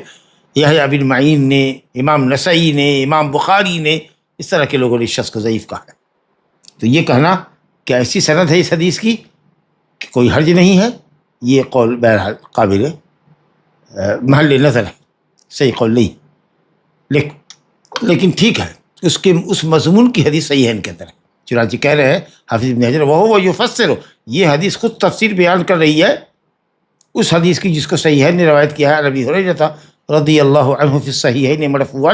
S2: یحییٰ بن معین نے، امام نسائی نے، امام بخاری نے، اس طرح کے لوگوں نے اس شخص کو ضعیف کہا ہے۔ تو یہ کہنا کہ ایسی سند ہے اس حدیث کی کہ کوئی حرج نہیں ہے، یہ قول بہرحال قابل محل نظر ہے، صحیح قول نہیں، لیکن ٹھیک ہے، اس مضمون کی حدیث صحیح ہے ان کے اندر، چنانچہ کہہ رہے ہیں حافظ ابن حجر وہ یفسر، یہ حدیث خود تفسیر بیان کر رہی ہے اس حدیث کی جس کو صحیحین نے روایت کیا ہے، ابی ہریرہ رضی اللہ عنہ فی الصحیحین مرفوعا،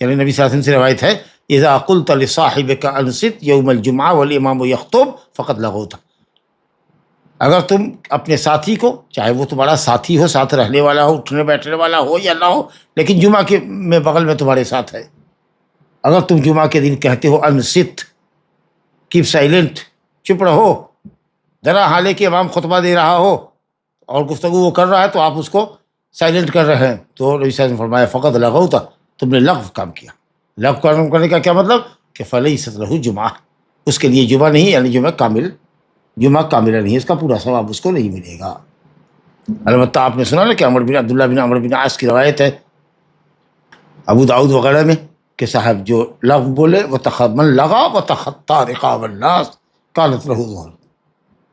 S2: یعنی نبی صلی اللہ علیہ وسلم سے روایت ہے اذا قلت لصاحبک انصت یوم الجمعہ والامام یخطب فقد لغوت، اگر تم اپنے ساتھی کو، چاہے وہ تمہارا ساتھی ہو، ساتھ رہنے والا ہو، اٹھنے بیٹھنے والا ہو یا نہ ہو، لیکن جمعہ کے میں بغل میں تمہارے ساتھ ہے، اگر تم جمعہ کے دن کہتے ہو انصت، کیپ سائلنٹ، چپ رہو، ذرا حالے کہ امام خطبہ دے رہا ہو اور گفتگو وہ کر رہا ہے تو آپ اس کو سائلنٹ کر رہے ہیں، تو نبی صلی اللہ علیہ وسلم نے فرمایا فقط لغوت، تم نے لغو کام کیا۔ لغو کام کرنے کا کیا مطلب کہ فلیست لہ جمعہ، اس کے لیے جمعہ نہیں، یعنی جمعہ کاملہ نہیں، اس کا پورا ثواب اس کو نہیں ملے گا۔ البتہ آپ نے سنا نا کہ عبداللہ بن عمرو بن عاص کی روایت ہے ابو داؤد وغیرہ میں کہ صاحب جو لغو بولے من لغا وتخطى رقاب الناس كانت له ظہر،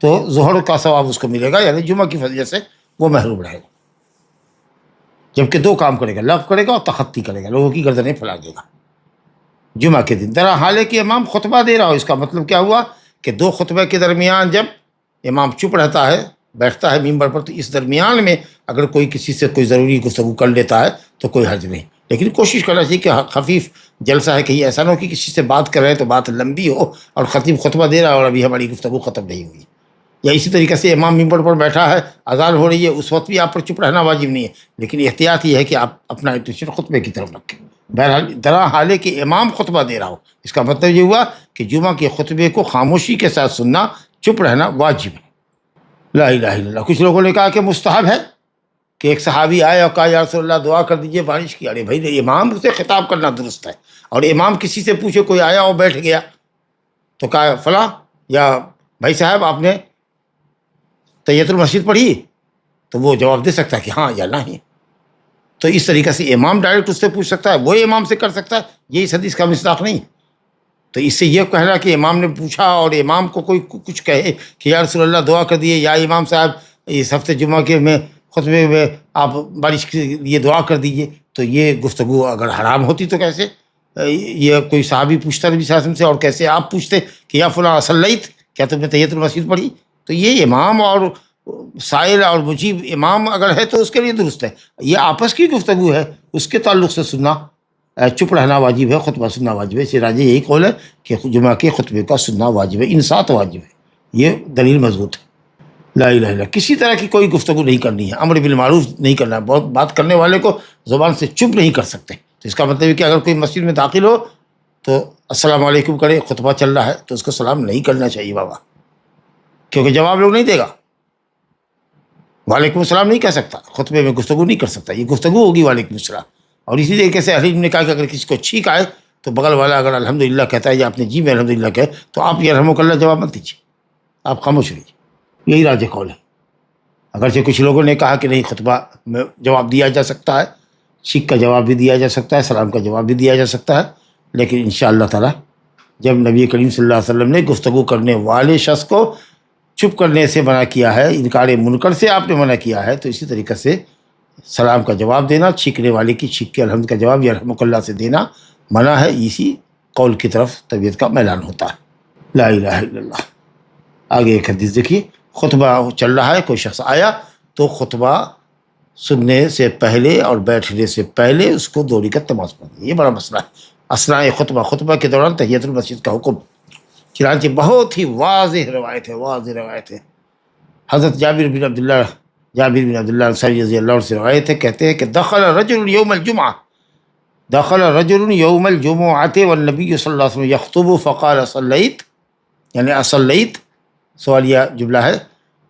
S2: تو ظہر کا ثواب اس کو ملے گا، یعنی جمعہ کی فضیلت سے وہ محروم رہے گا، جبکہ 2 کام کرے گا، لغو کرے گا اور تخطی کرے گا، لوگوں کی گردنیں پھیلاگے گا جمعہ کے دن، درا حالے کہ امام خطبہ دے رہا ہو۔ اس کا مطلب کیا ہوا کہ 2 خطبہ کے درمیان جب امام چپ رہتا ہے، بیٹھتا ہے ممبر پر، تو اس درمیان میں اگر کوئی کسی سے کوئی ضروری گفتگو کر لیتا ہے تو کوئی حرج نہیں، لیکن کوشش کرنا چاہیے کہ خفیف جلسہ ہے، کہیں ایسا نہ ہو کہ کسی سے بات کر رہے ہیں تو بات لمبی ہو اور خطیب خطبہ دے رہا ہے اور ابھی ہماری گفتگو ختم نہیں ہوئی، یا اسی طریقے سے امام ممبر پر بیٹھا ہے، اذان ہو رہی ہے، اس وقت بھی آپ پر چپ رہنا واجب نہیں ہے، لیکن احتیاط یہ ہے کہ آپ اپنا اٹینشن خطبے کی طرف رکھیں۔ بہرحال درا حالے کہ امام خطبہ دے رہا ہو، اس کا مطلب یہ ہوا کہ جمعہ کے خطبے کو خاموشی کے ساتھ سننا، چپ رہنا واجب ہے۔ لا الہ الا اللہ۔ کچھ لوگوں نے کہا کہ مستحب ہے، کہ ایک صحابی آئے اور کہا یا رسول اللہ دعا کر دیجئے بارش کی، ارے بھائی امام سے خطاب کرنا درست ہے، اور امام کسی سے پوچھے، کوئی آیا اور بیٹھ گیا تو کہا فلاں یا بھائی صاحب آپ نے تحیۃ المسجد پڑھی، تو وہ جواب دے سکتا ہے کہ ہاں یا نہیں، تو اس طریقے سے امام ڈائریکٹ اس سے پوچھ سکتا ہے، وہ امام سے کر سکتا ہے، یہ اس حدیث کا مصداق نہیں۔ تو اس سے یہ کہنا کہ امام نے پوچھا اور امام کو کوئی کچھ کہے کہ یا رسول اللہ دعا کر دیے، یا امام صاحب اس ہفتے جمعہ کے میں خطبے میں آپ بارش کے لیے دعا کر دیجیے، تو یہ گفتگو اگر حرام ہوتی تو کیسے یہ کوئی صحابی پوچھتا نبی صلی اللہ علیہ وسلم سے، اور کیسے آپ پوچھتے کہ یا فلاں صلیت، کیا تم نے تحیۃ المسجد پڑھی؟ تو یہ امام اور سائل اور مجیب امام اگر ہے تو اس کے لیے درست ہے، یہ آپس کی گفتگو ہے، اس کے تعلق سے سننا چپ رہنا واجب ہے، خطبہ سننا واجب ہے۔ اس راجح یہی قول ہے کہ جمعہ کے خطبے کا سننا واجب ہے، انصات واجب ہے، یہ دلیل مضبوط ہے۔ لا الہ الا، کسی طرح کی کوئی گفتگو نہیں کرنی ہے، امر بالمعروف نہیں کرنا ہے، بہت بات کرنے والے کو زبان سے چپ نہیں کر سکتے، تو اس کا مطلب ہے کہ اگر کوئی مسجد میں داخل ہو تو السلام علیکم کرے، خطبہ چل رہا ہے تو اس کو سلام نہیں کرنا چاہیے بابا، کیونکہ جواب لوگ نہیں دے گا، وعلیکم السلام نہیں کہہ سکتا، خطبے میں گفتگو نہیں کر سکتا، یہ گفتگو ہوگی وعلیکم السلام۔ اور اسی طریقے سے اہل علم نے کہا کہ اگر کسی کو چھینک آئے تو بغل والا اگر الحمدللہ کہتا ہے یا آپ نے جی میں الحمدللہ کہے تو آپ یہ رحمک اللہ جواب مت دیجیے، آپ خاموش رہیے، یہی راجح قول ہے۔ اگرچہ کچھ لوگوں نے کہا کہ نہیں، خطبہ میں جواب دیا جا سکتا ہے، چھینک کا جواب بھی دیا جا سکتا ہے، سلام کا جواب بھی دیا جا سکتا ہے، لیکن انشاءاللہ تعالی جب نبی کریم صلی اللہ علیہ وسلم نے گفتگو کرنے والے شخص کو چپ کرنے سے منع کیا ہے، انکار منکر سے آپ نے منع کیا ہے، تو اسی طریقے سے سلام کا جواب دینا، چھینکنے والے کی چھینک کے الحمد کا جواب یا رحمک اللہ سے دینا منع ہے، اسی قول کی طرف طبیعت کا میلان ہوتا ہے۔ لا الہ الا اللہ۔ آگے ایک حدیث دیکھیے، خطبہ چل رہا ہے، کوئی شخص آیا تو خطبہ سننے سے پہلے اور بیٹھنے سے پہلے اس کو 2 رکعت نماز پڑھنی، یہ بڑا مسئلہ ہے۔ اثناء خطبہ کے دوران تحیۃ المسجد کا حکم، چنانچہ بہت ہی واضح روایت ہے، حضرت جابر بن عبداللہ انصاری رضی اللہ عنہ سے روایت ہے، کہتے ہیں کہ دخل رجل یوم الجمعۃ والنبی صلی اللہ علیہ وسلم یخطب فقال صلیت، یعنی اصلیت سوالیہ جملہ ہے،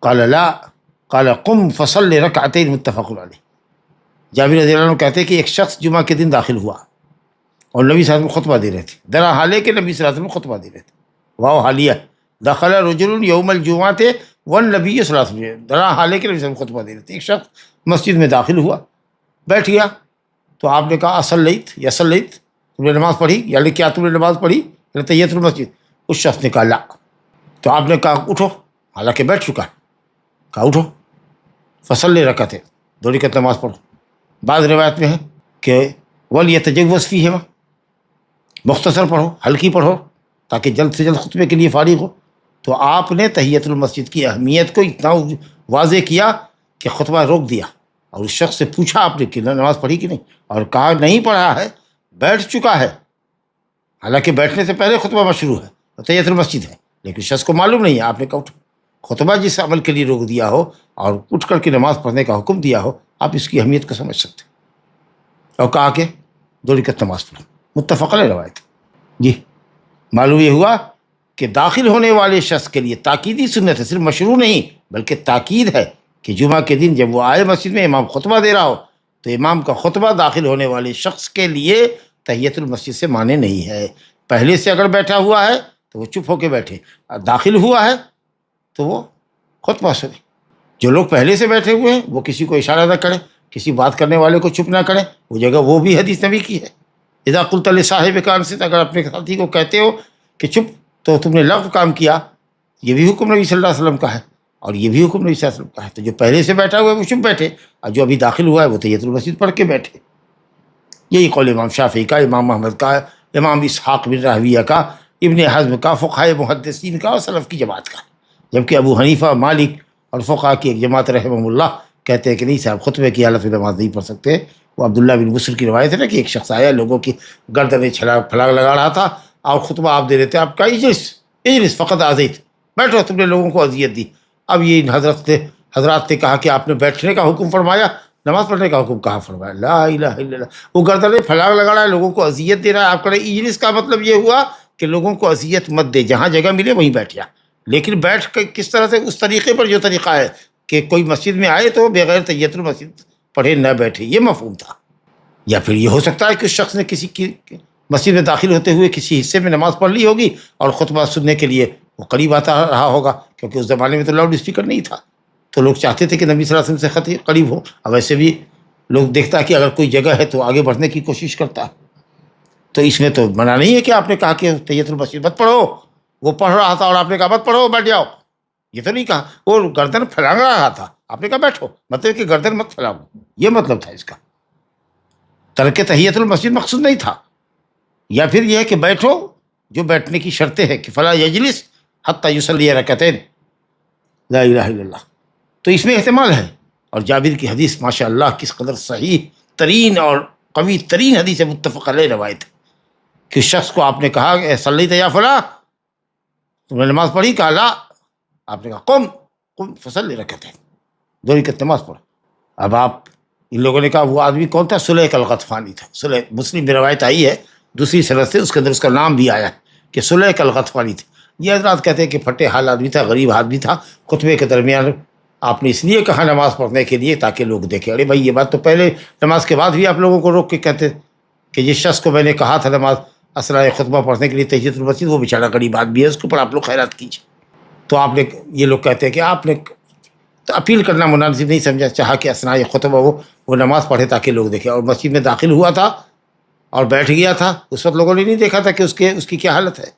S2: قال لا، قال قم فصل رکعتین، متفق علیہ۔ جابر رضی اللہ عنہ کہتے ہیں کہ ایک شخص جمعہ کے دن داخل ہوا اور نبی صلی اللہ علیہ وسلم خطبہ دے رہے تھے، درا حالے کہ نبی صلی اللہ علیہ وسلم خطبہ دے رہے تھے، واو حالیہ، دخل رجل یوم الجمعۃ والنبی صلی اللہ علیہ وسلم، درا حالے کہ نبی صلی اللہ علیہ وسلم خطبہ دے رہے تھے، ایک شخص مسجد میں داخل ہوا، بیٹھ گیا، تو آپ نے کہا اصلیت یا صلیت، تم نے نماز پڑھی، یعنی کیا تم نے نماز پڑھی تحیۃ المسجد؟ اس شخص نے کہا لا، تو آپ نے کہا اٹھو، حالانکہ بیٹھ چکا ہے، کہا اٹھو فصلی رکعتین، 2 رکعت نماز پڑھو۔ بعض روایت میں ہے کہ ولیتجوز فیہما، مختصر پڑھو، ہلکی پڑھو، تاکہ جلد سے جلد خطبے کے لیے فارغ ہو۔ تو آپ نے تحیۃ المسجد کی اہمیت کو اتنا واضح کیا کہ خطبہ روک دیا، اور اس شخص سے پوچھا آپ نے کہ نماز پڑھی کہ نہیں، اور کہا نہیں پڑھا ہے، بیٹھ چکا ہے، حالانکہ بیٹھنے سے پہلے خطبہ مشروع ہے اور تحیۃ المسجد ہے، لیکن شخص کو معلوم نہیں ہے۔ آپ نے کہا اٹھو، خطبہ جس عمل کے لیے روک دیا ہو اور اٹھ کر کے نماز پڑھنے کا حکم دیا ہو، آپ اس کی اہمیت کو سمجھ سکتے ہیں، اور کہا کہ 2 رکعت نماز پڑھو، متفق علیہ روایت۔ جی، معلوم یہ ہوا کہ داخل ہونے والے شخص کے لیے تاکیدی سنت ہے، صرف مشروع نہیں بلکہ تاکید ہے کہ جمعہ کے دن جب وہ آئے مسجد میں، امام خطبہ دے رہا ہو، تو امام کا خطبہ داخل ہونے والے شخص کے لیے تحیۃ المسجد سے مانے نہیں ہے۔ پہلے سے اگر بیٹھا ہوا ہے تو وہ چپ ہو کے بیٹھے، داخل ہوا ہے تو وہ خطبہ سنے۔ جو لوگ پہلے سے بیٹھے ہوئے ہیں وہ کسی کو اشارہ نہ کریں، کسی بات کرنے والے کو چپ نہ کریں، وہ جگہ وہ بھی حدیث نبی کی ہے، اذا قلت لصاحبک انصت، اگر اپنے ساتھی کو کہتے ہو کہ چپ تو تم نے لغو کام کیا، یہ بھی حکم نبی صلی اللہ علیہ وسلم کا ہے، اور یہ بھی حکم نبی صلی اللہ علیہ وسلم کا ہے۔ تو جو پہلے سے بیٹھا ہوا ہے وہ چپ بیٹھے، اور جو ابھی داخل ہوا ہے وہ تحیۃ المسجد پڑھ کے بیٹھے۔ یہی قول امام شافعی کا، امام محمد کا، امام اسحاق بن راہویہ کا، ابن حزم کا، فقہائے محدثین کا اور سلف کی جماعت کا، جبکہ ابو حنیفہ، مالک اور فقہا کی ایک جماعت رحمہم اللہ کہتے ہیں کہ نہیں صاحب، خطبے کی حالت میں نماز نہیں پڑھ سکتے۔ وہ عبداللہ بن بصر کی روایت ہے نا کہ ایک شخص آیا، لوگوں کی گردنیں پھلاگ لگا رہا تھا، اور خطبہ آپ دے رہے تھے، آپ کا اجلس فقط آزیت، بیٹھو، تم نے لوگوں کو اذیت دی۔ اب یہ ان حضرات نے کہا کہ آپ نے بیٹھنے کا حکم فرمایا، نماز پڑھنے کا حکم کہاں فرمایا؟ لا الہ الا اللہ۔ وہ گردنیں پھلاگ لگا رہا ہے، لوگوں کو اذیت دے رہا ہے، آپ کہہ رہے اجلس کا مطلب یہ ہوا کہ لوگوں کو اذیت مت دے، جہاں جگہ ملے وہیں بیٹھ جا، لیکن بیٹھ کے کس طرح سے، اس طریقے پر جو طریقہ ہے کہ کوئی مسجد میں آئے تو بغیر تحیۃ المسجد پڑھے نہ بیٹھے، یہ مفہوم تھا۔ یا پھر یہ ہو سکتا ہے کہ اس شخص نے کسی کی مسجد میں داخل ہوتے ہوئے کسی حصے میں نماز پڑھ لی ہوگی اور خطبہ سننے کے لیے وہ قریب آتا رہا ہوگا، کیونکہ اس زمانے میں تو لاؤڈ اسپیکر نہیں تھا، تو لوگ چاہتے تھے کہ نبی صلی اللہ علیہ وسلم سے قریب ہو۔ اب ویسے بھی لوگ دیکھتا ہے کہ اگر کوئی جگہ ہے تو آگے بڑھنے کی کوشش کرتا ہے، تو اس میں تو منع نہیں ہے کہ آپ نے کہا کہ تحیۃ المسجد مت پڑھو، وہ پڑھ رہا تھا اور آپ نے کہا مت پڑھو، بیٹھ جاؤ، یہ تو نہیں کہا، وہ گردن پھیلا رہا تھا، آپ نے کہا بیٹھو، مطلب کہ گردن مت پھیلاؤ، یہ مطلب تھا اس کا. ترک تحیت المسجد مقصود نہیں تھا. یا پھر یہ ہے کہ بیٹھو، جو بیٹھنے کی شرطیں ہیں کہ فلا یجلس حتی یصلی رکعتین لا الہ الا اللہ، تو اس میں احتمال ہے. اور جابر کی حدیث ماشاء اللہ کس قدر صحیح ترین اور قوی ترین حدیث متفق علیہ روایت ہے کہ شخص کو آپ نے کہا کہ صلیت یا فلاں، تم نے نماز پڑھی؟ کہا لا. آپ نے کہا قم فصلی رکعتین، 2 رکعت نماز پڑھ. اب آپ ان لوگوں نے کہا وہ آدمی کون تھا؟ سلیق الغطفانی تھا. مسلم میں روایت آئی ہے دوسری سند سے، اس کے اندر اس کا نام بھی آیا کہ سلیق الغطفانی تھے. یہ حضرات کہتے ہیں کہ پھٹے حال آدمی تھا، غریب آدمی تھا. خطبے کے درمیان آپ نے اس لیے کہا نماز پڑھنے کے لیے تاکہ لوگ دیکھیں. ارے بھائی یہ بات تو پہلے نماز کے بعد بھی آپ لوگوں کو روک کے کہتے کہ جس شخص کو میں نے کہا تھا نماز اثناء خطبہ پڑھنے کے لیے تحیت المسجد، وہ بیچارہ غریب آدمی ہے، اس کے اوپر آپ لوگ خیرات کیجیے. تو آپ نے، یہ لوگ کہتے ہیں کہ آپ نے تو اپیل کرنا مناسب نہیں سمجھا، چاہا کہ اثناء خطبہ وہ نماز پڑھے تاکہ لوگ دیکھیں. اور مسجد میں داخل ہوا تھا اور بیٹھ گیا تھا، اس وقت لوگوں نے نہیں دیکھا تھا کہ اس کی کیا حالت ہے.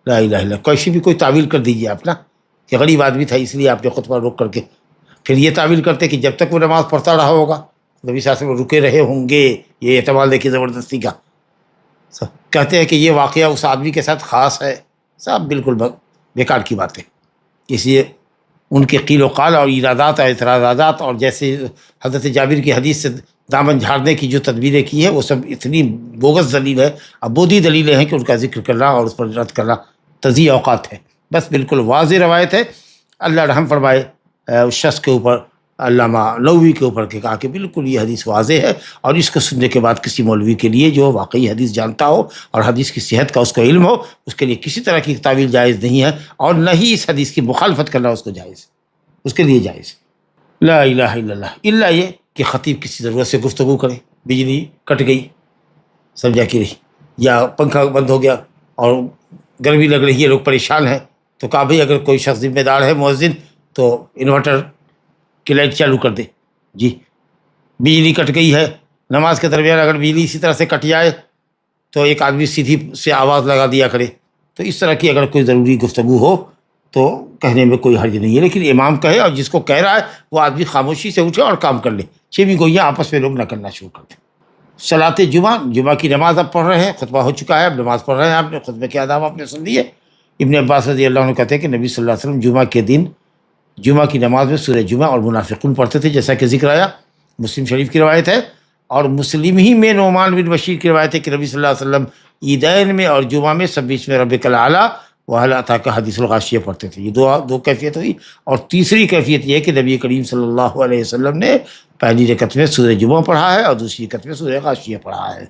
S2: لا الہ الا اللہ. کیسی بھی کوئی تعویل کر دیجیے آپ نا کہ غریب آدمی تھا اس لیے آپ نے خطبہ روک کر کے. پھر یہ تعویل کرتے کہ جب تک وہ نماز پڑھتا رہا ہوگا نبی صلی اللہ علیہ وسلم رکے رہے ہوں گے. یہ احتمال دیکھیے زبردستی کا. کہتے ہیں کہ یہ واقعہ اس آدمی کے ساتھ خاص ہے. صاحب بالکل بیکار کی باتیں. اس لیے ان کے قیل و قال اور ایرادات اور اعتراضات اور جیسے حضرت جابر کی حدیث سے دامن جھاڑنے کی جو تدبیریں کی ہے وہ سب اتنی بوگس دلیل ہے، عبودی دلیلیں ہیں کہ ان کا ذکر کرنا اور اس پر رد کرنا تضییع اوقات ہے. بس بالکل واضح روایت ہے. اللہ رحم فرمائے اس شخص کے اوپر، علامہ نووی کے اوپر، کہ کہا کہ بالکل یہ حدیث واضح ہے. اور اس کو سننے کے بعد کسی مولوی کے لیے جو واقعی حدیث جانتا ہو اور حدیث کی صحت کا اس کو علم ہو، اس کے لیے کسی طرح کی تعویل جائز نہیں ہے، اور نہ ہی اس حدیث کی مخالفت کرنا اس کو جائز، اس کے لیے جائز. لا الہ الا اللہ. الا یہ کہ خطیب کسی ضرورت سے گفتگو کرے، بجلی کٹ گئی سمجھا کہ رہی، یا پنکھا بند ہو گیا اور گرمی لگ رہی ہے، لوگ پریشان ہیں، تو کہا بھائی اگر کوئی شخص ذمہ دار ہے مؤذن تو انورٹر کی لائٹ چالو کر دے. جی بجلی کٹ گئی ہے، نماز کے درمیان اگر بجلی اسی طرح سے کٹ جائے تو ایک آدمی سیدھی سے آواز لگا دیا کرے. تو اس طرح کی اگر کوئی ضروری گفتگو ہو تو کہنے میں کوئی حرج نہیں ہے، لیکن امام کہے اور جس کو کہہ رہا ہے وہ آدمی خاموشی سے اٹھے اور کام کر لے. 6 گوئیاں آپس میں لوگ نہ کرنا شروع کر دیں. صلاۃ جمعہ کی نماز اب پڑھ رہے ہیں، خطبہ ہو چکا ہے، اب نماز پڑھ رہے ہیں، آپ نے خطبے کے آداب آپ نے سن لیے. ابن عباس رضی اللہ عنہ کہتے ہیں کہ نبی صلی اللہ علیہ وسلم جمعہ کے دن جمعہ کی نماز میں سورہ جمعہ اور منافقون پڑھتے تھے، جیسا کہ ذکر آیا. مسلم شریف کی روایت ہے، اور مسلم ہی میں نعمان بن بشیر کی روایت ہے کہ نبی صلی اللہ علیہ وسلم عیدین میں اور جمعہ میں سب بیچ میں ربک الاعلیٰ وہل اتاک حدیث الغاشیہ پڑھتے تھے. یہ دو کیفیت ہوئی. اور تیسری کیفیت یہ ہے کہ نبی کریم صلی اللہ علیہ وسلم نے پہلی رکعت میں سورہ جمعہ پڑھا ہے اور دوسری رکعت میں سورہ غاشیہ پڑھا ہے.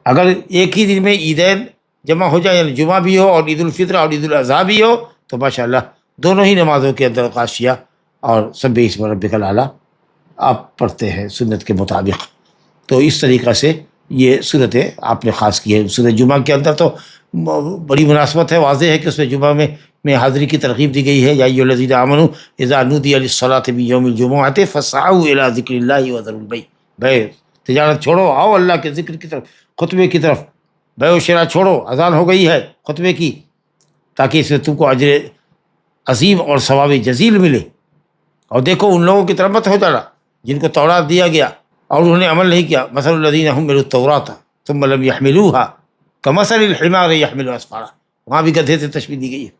S2: اگر ایک ہی دن میں عیدین جمع ہو جائے، یعنی جمعہ بھی ہو اور عید الفطر اور عید الاضحیٰ بھی ہو، تو ماشاءاللہ دونوں ہی نمازوں کے اندر غاشیہ اور سبح اسم ربک الاعلیٰ آپ پڑھتے ہیں سنت کے مطابق. تو اس طریقہ سے یہ صورتیں آپ نے خاص کی ہے. سورہ جمعہ کے اندر تو بڑی مناسبت ہے، واضح ہے کہ اس میں جمعہ میں حاضری کی ترغیب دی گئی ہے. یا ایھا الذین آمنوا اذا نودی للصلاۃ من یوم الجمعۃ فاسعوا الی ذکر اللہ وذروا البیع. تجارت چھوڑو، آؤ اللہ کے ذکر کی طرف، خطبے کی طرف. بیع و شراء چھوڑو، اذان ہو گئی ہے خطبے کی، تاکہ اس میں تم کو اجر عظیم اور ثواب جزیل ملے. اور دیکھو ان لوگوں کی طرف مت ہو جانا جن کو تورات دیا گیا اور انہوں نے عمل نہیں کیا. مثل الذین حملوا التوراۃ ثم لم يحملوها کمثل الحمار يحمل اسفارا. وہاں بھی گدھے سے تشبیہ دی گئی ہے.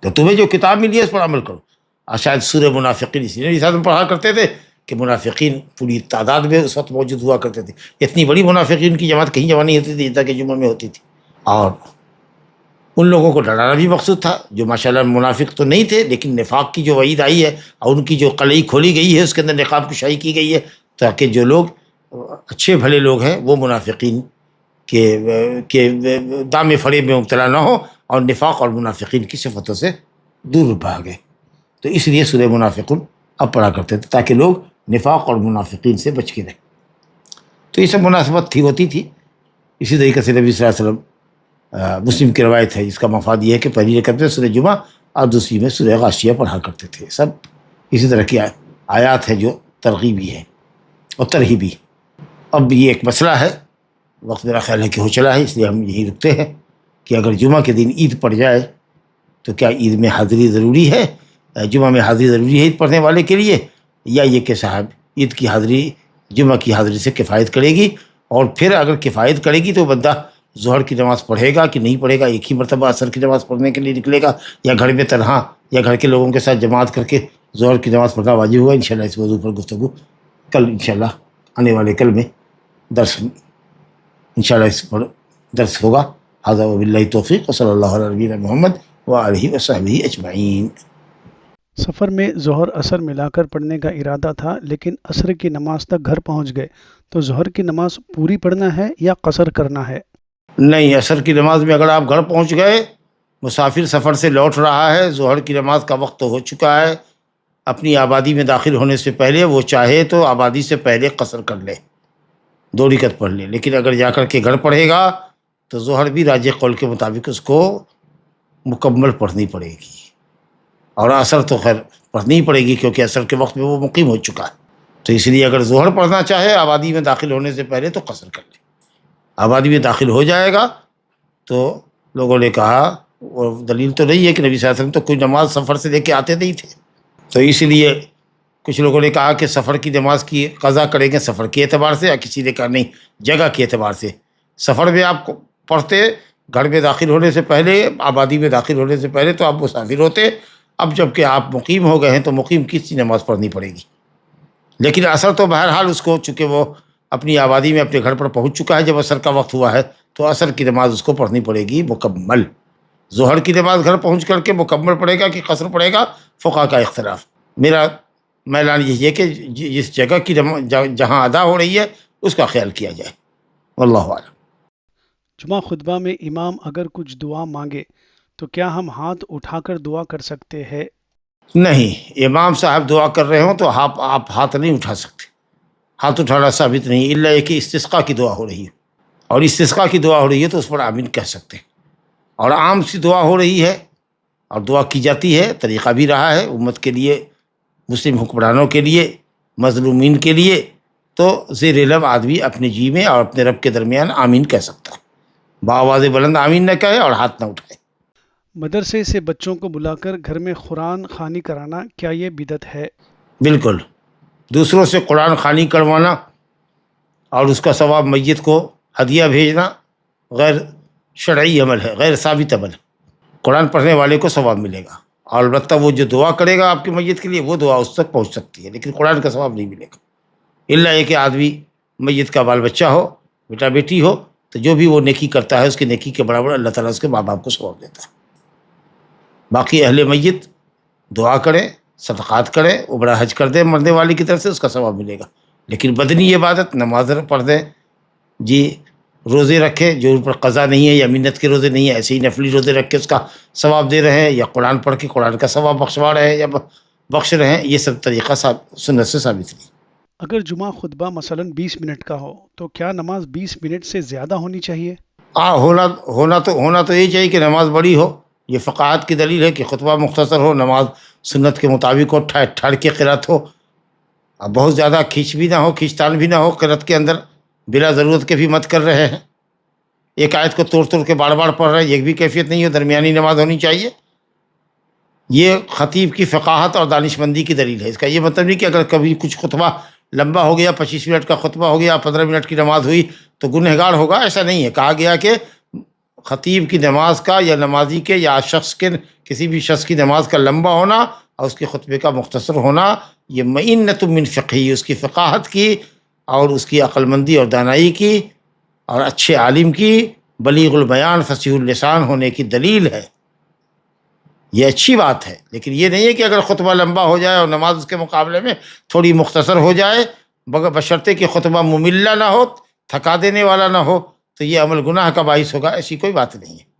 S2: تو تمہیں جو کتاب ملی ہے اس پر عمل کرو. شاید سورہ منافقین اسی نے ساتھ پڑھا کرتے تھے کہ منافقین پوری تعداد میں اس وقت موجود ہوا کرتے تھے. اتنی بڑی منافقین کی جماعت کہیں جمع نہیں ہوتی تھی جتنا کہ جمعہ میں ہوتی تھی. اور ان لوگوں کو ڈرانا بھی مقصود تھا جو ماشاءاللہ منافق تو نہیں تھے، لیکن نفاق کی جو وعید آئی ہے اور ان کی جو قلعی کھولی گئی ہے اس کے اندر نقاب کشائی کی گئی ہے، تاکہ جو لوگ اچھے بھلے لوگ ہیں وہ منافقین کے دام فریب میں مبتلا نہ ہو اور نفاق اور منافقین کی صفتوں سے دور بھاگے. تو اس لیے سورہ منافقون اب پڑھا کرتے تھے تاکہ لوگ نفاق اور منافقین سے بچ کے رہیں. تو یہ سب مناسبت ہوتی تھی. اسی طریقے سے نبی صلی اللہ علیہ وسلم مسلم کی روایت ہے، اس کا مفاد یہ ہے کہ پہلی رکعت میں سورہ جمعہ اور دوسری میں سورہ غاشیہ پڑھا کرتے تھے. سب اسی طرح کی آیات ہے جو ترغیبی ہے اور ترہیبی. اب یہ ایک مسئلہ ہے، وقت میرا خیال ہے کہ ہو چلا ہے، اس لیے ہم یہی رکتے ہیں کہ اگر جمعہ کے دن عید پڑ جائے تو کیا عید میں حاضری ضروری ہے جمعہ میں حاضری ضروری ہے عید پڑھنے والے کے لیے، یا یہ کہ صاحب عید کی حاضری جمعہ کی حاضری سے کفایت کرے گی، اور پھر اگر کفایت کرے گی تو بندہ ظہر کی نماز پڑھے گا کہ نہیں پڑھے گا، ایک ہی مرتبہ عصر کی نماز پڑھنے کے لیے نکلے گا، یا گھر میں تنہا یا گھر کے لوگوں کے ساتھ جماعت کر کے ظہر کی نماز پڑھنا واجب ہوگا۔ انشاءاللہ اس موضوع پر گفتگو کل انشاءاللہ آنے والے کل میں درس انشاءاللہ اس پر درس ہوگا۔ ھذا وباللہ توفیق، وصلی اللہ علی نبینا محمد وآلہ وصحبہ اجمعین۔
S3: سفر میں ظہر عصر ملا کر پڑھنے کا ارادہ تھا، لیکن عصر کی نماز تک گھر پہنچ گئے، تو ظہر کی نماز پوری پڑھنا ہے یا قصر کرنا ہے؟
S2: نہیں، عصر کی نماز میں اگر آپ گھر پہنچ گئے، مسافر سفر سے لوٹ رہا ہے، ظہر کی نماز کا وقت تو ہو چکا ہے، اپنی آبادی میں داخل ہونے سے پہلے وہ چاہے تو آبادی سے پہلے قصر کر لے، 2 رکعت پڑھ لے، لیکن اگر جا کر کے گھر پڑھے گا تو ظہر بھی راجح قول کے مطابق اس کو مکمل پڑھنی پڑے گی، اور عصر تو خیر پڑھنی ہی پڑے گی کیونکہ عصر کے وقت میں وہ مقیم ہو چکا ہے۔ تو اس لیے اگر ظہر پڑھنا چاہے آبادی میں داخل ہونے سے پہلے تو قصر کر لے، آبادی میں داخل ہو جائے گا تو لوگوں نے کہا، اور دلیل تو نہیں ہے کہ نبی صلی اللہ علیہ وسلم تو کوئی نماز سفر سے لے کے آتے نہیں تھے، تو اس لیے کچھ لوگوں نے کہا کہ سفر کی نماز کی قضا کریں گے سفر کے اعتبار سے، یا کسی نے کہا نہیں جگہ کے اعتبار سے، سفر میں آپ پڑھتے گھر میں داخل ہونے سے پہلے، آبادی میں داخل ہونے سے پہلے تو آپ مسافر ہوتے، اب جب کہ آپ مقیم ہو گئے ہیں تو مقیم کی نماز پڑھنی پڑے گی، لیکن عصر تو بہرحال اس کو چونکہ وہ اپنی آبادی میں اپنے گھر پر پہنچ چکا ہے جب عصر کا وقت ہوا ہے، تو عصر کی نماز اس کو پڑھنی پڑے گی مکمل۔ ظہر کی نماز گھر پہنچ کر کے مکمل پڑھے گا کہ قصر پڑھے گا، فقہا کا اختلاف۔ میرا اعلان یہی ہے کہ جس جگہ کی جہاں ادا ہو رہی ہے اس کا خیال کیا جائے، واللہ اعلم۔
S3: جمعہ خطبہ میں امام اگر کچھ دعا مانگے تو کیا ہم ہاتھ اٹھا کر دعا کر سکتے ہیں؟
S2: نہیں، امام صاحب دعا کر رہے ہوں تو آپ ہاتھ نہیں اٹھا سکتے، ہاتھ اٹھانا ثابت نہیں، الا یہ کہ استسقاء کی دعا ہو رہی ہے، اور استسقاء کی دعا ہو رہی ہے تو اس پر آمین کہہ سکتے ہیں، اور عام سی دعا ہو رہی ہے اور دعا کی جاتی ہے، طریقہ بھی رہا ہے امت کے لیے، مسلم حکمرانوں کے لیے، مظلومین کے لیے، تو زیر لب آدمی اپنے جی میں اور اپنے رب کے درمیان آمین کہہ سکتا ہے، بآواز بلند آمین نہ کہے اور ہاتھ نہ اٹھائے۔
S3: مدرسے سے بچوں کو بلا کر گھر میں قرآن خوانی کرانا، کیا یہ بدعت ہے؟
S2: بالکل، دوسروں سے قرآن خوانی کروانا اور اس کا ثواب میت کو ہدیہ بھیجنا غیر شرعی عمل ہے، غیر ثابت عمل ہے۔ قرآن پڑھنے والے کو ثواب ملے گا، اور البتہ وہ جو دعا کرے گا آپ کی میت کے لیے وہ دعا اس تک پہنچ سکتی ہے، لیکن قرآن کا ثواب نہیں ملے گا، الا یہ کہ آدمی میت کا بال بچہ ہو، بیٹا بیٹی ہو، تو جو بھی وہ نیکی کرتا ہے اس کی نیکی کے برابر اللہ تعالیٰ اس کے ماں باپ کو ثواب دیتا ہے۔ باقی اہل میت دعا کریں، صدقات کریں، عمرہ حج کر دیں مرنے والے کی طرف سے، اس کا ثواب ملے گا، لیکن بدنی عبادت نماز پڑھ دیں، جی روزے رکھے جو ان پر قضا نہیں ہے یا منت کے روزے نہیں ہیں، ایسے ہی نفلی روزے رکھ کے اس کا ثواب دے رہے ہیں، یا قرآن پڑھ کے قرآن کا ثواب بخشوا رہے ہیں یا بخش رہے ہیں، یہ سب طریقہ سنت سے ثابت نہیں۔
S3: اگر جمعہ خطبہ مثلاً 20 منٹ کا ہو تو کیا نماز 20 منٹ سے زیادہ ہونی چاہیے؟
S2: ہونا تو یہی چاہیے کہ نماز بڑی ہو، یہ فقاہت کی دلیل ہے کہ خطبہ مختصر ہو، نماز سنت کے مطابق ہو، ٹھہر کے قرات ہو، اب بہت زیادہ کھینچ بھی نہ ہو، کھینچتان بھی نہ ہو قرات کے اندر، بلا ضرورت کے بھی مت کر رہے ہیں، ایک آیت کو توڑ کے بار بار پڑھ رہے ہیں، یہ بھی کیفیت نہیں ہو، درمیانی نماز ہونی چاہیے۔ یہ خطیب کی فقاہت اور دانش مندی کی دلیل ہے، اس کا یہ مطلب نہیں کہ اگر کبھی کچھ خطبہ لمبا ہو گیا، 25 منٹ کا خطبہ ہو گیا، 15 منٹ کی نماز ہوئی تو گنہگار ہوگا، ایسا نہیں ہے۔ کہا گیا کہ خطیب کی نماز کا یا نمازی کے یا شخص کے کسی بھی شخص کی نماز کا لمبا ہونا اور اس کے خطبے کا مختصر ہونا یہ مئنۃ من فقہی، اس کی فقاہت کی اور اس کی عقل مندی اور دانائی کی اور اچھے عالم کی، بلیغ البیان فصیح اللسان ہونے کی دلیل ہے، یہ اچھی بات ہے، لیکن یہ نہیں ہے کہ اگر خطبہ لمبا ہو جائے اور نماز اس کے مقابلے میں تھوڑی مختصر ہو جائے، بشرطے کہ خطبہ مملہ نہ ہو، تھکا دینے والا نہ ہو، تو یہ عمل گناہ کا باعث ہوگا، ایسی کوئی بات نہیں ہے۔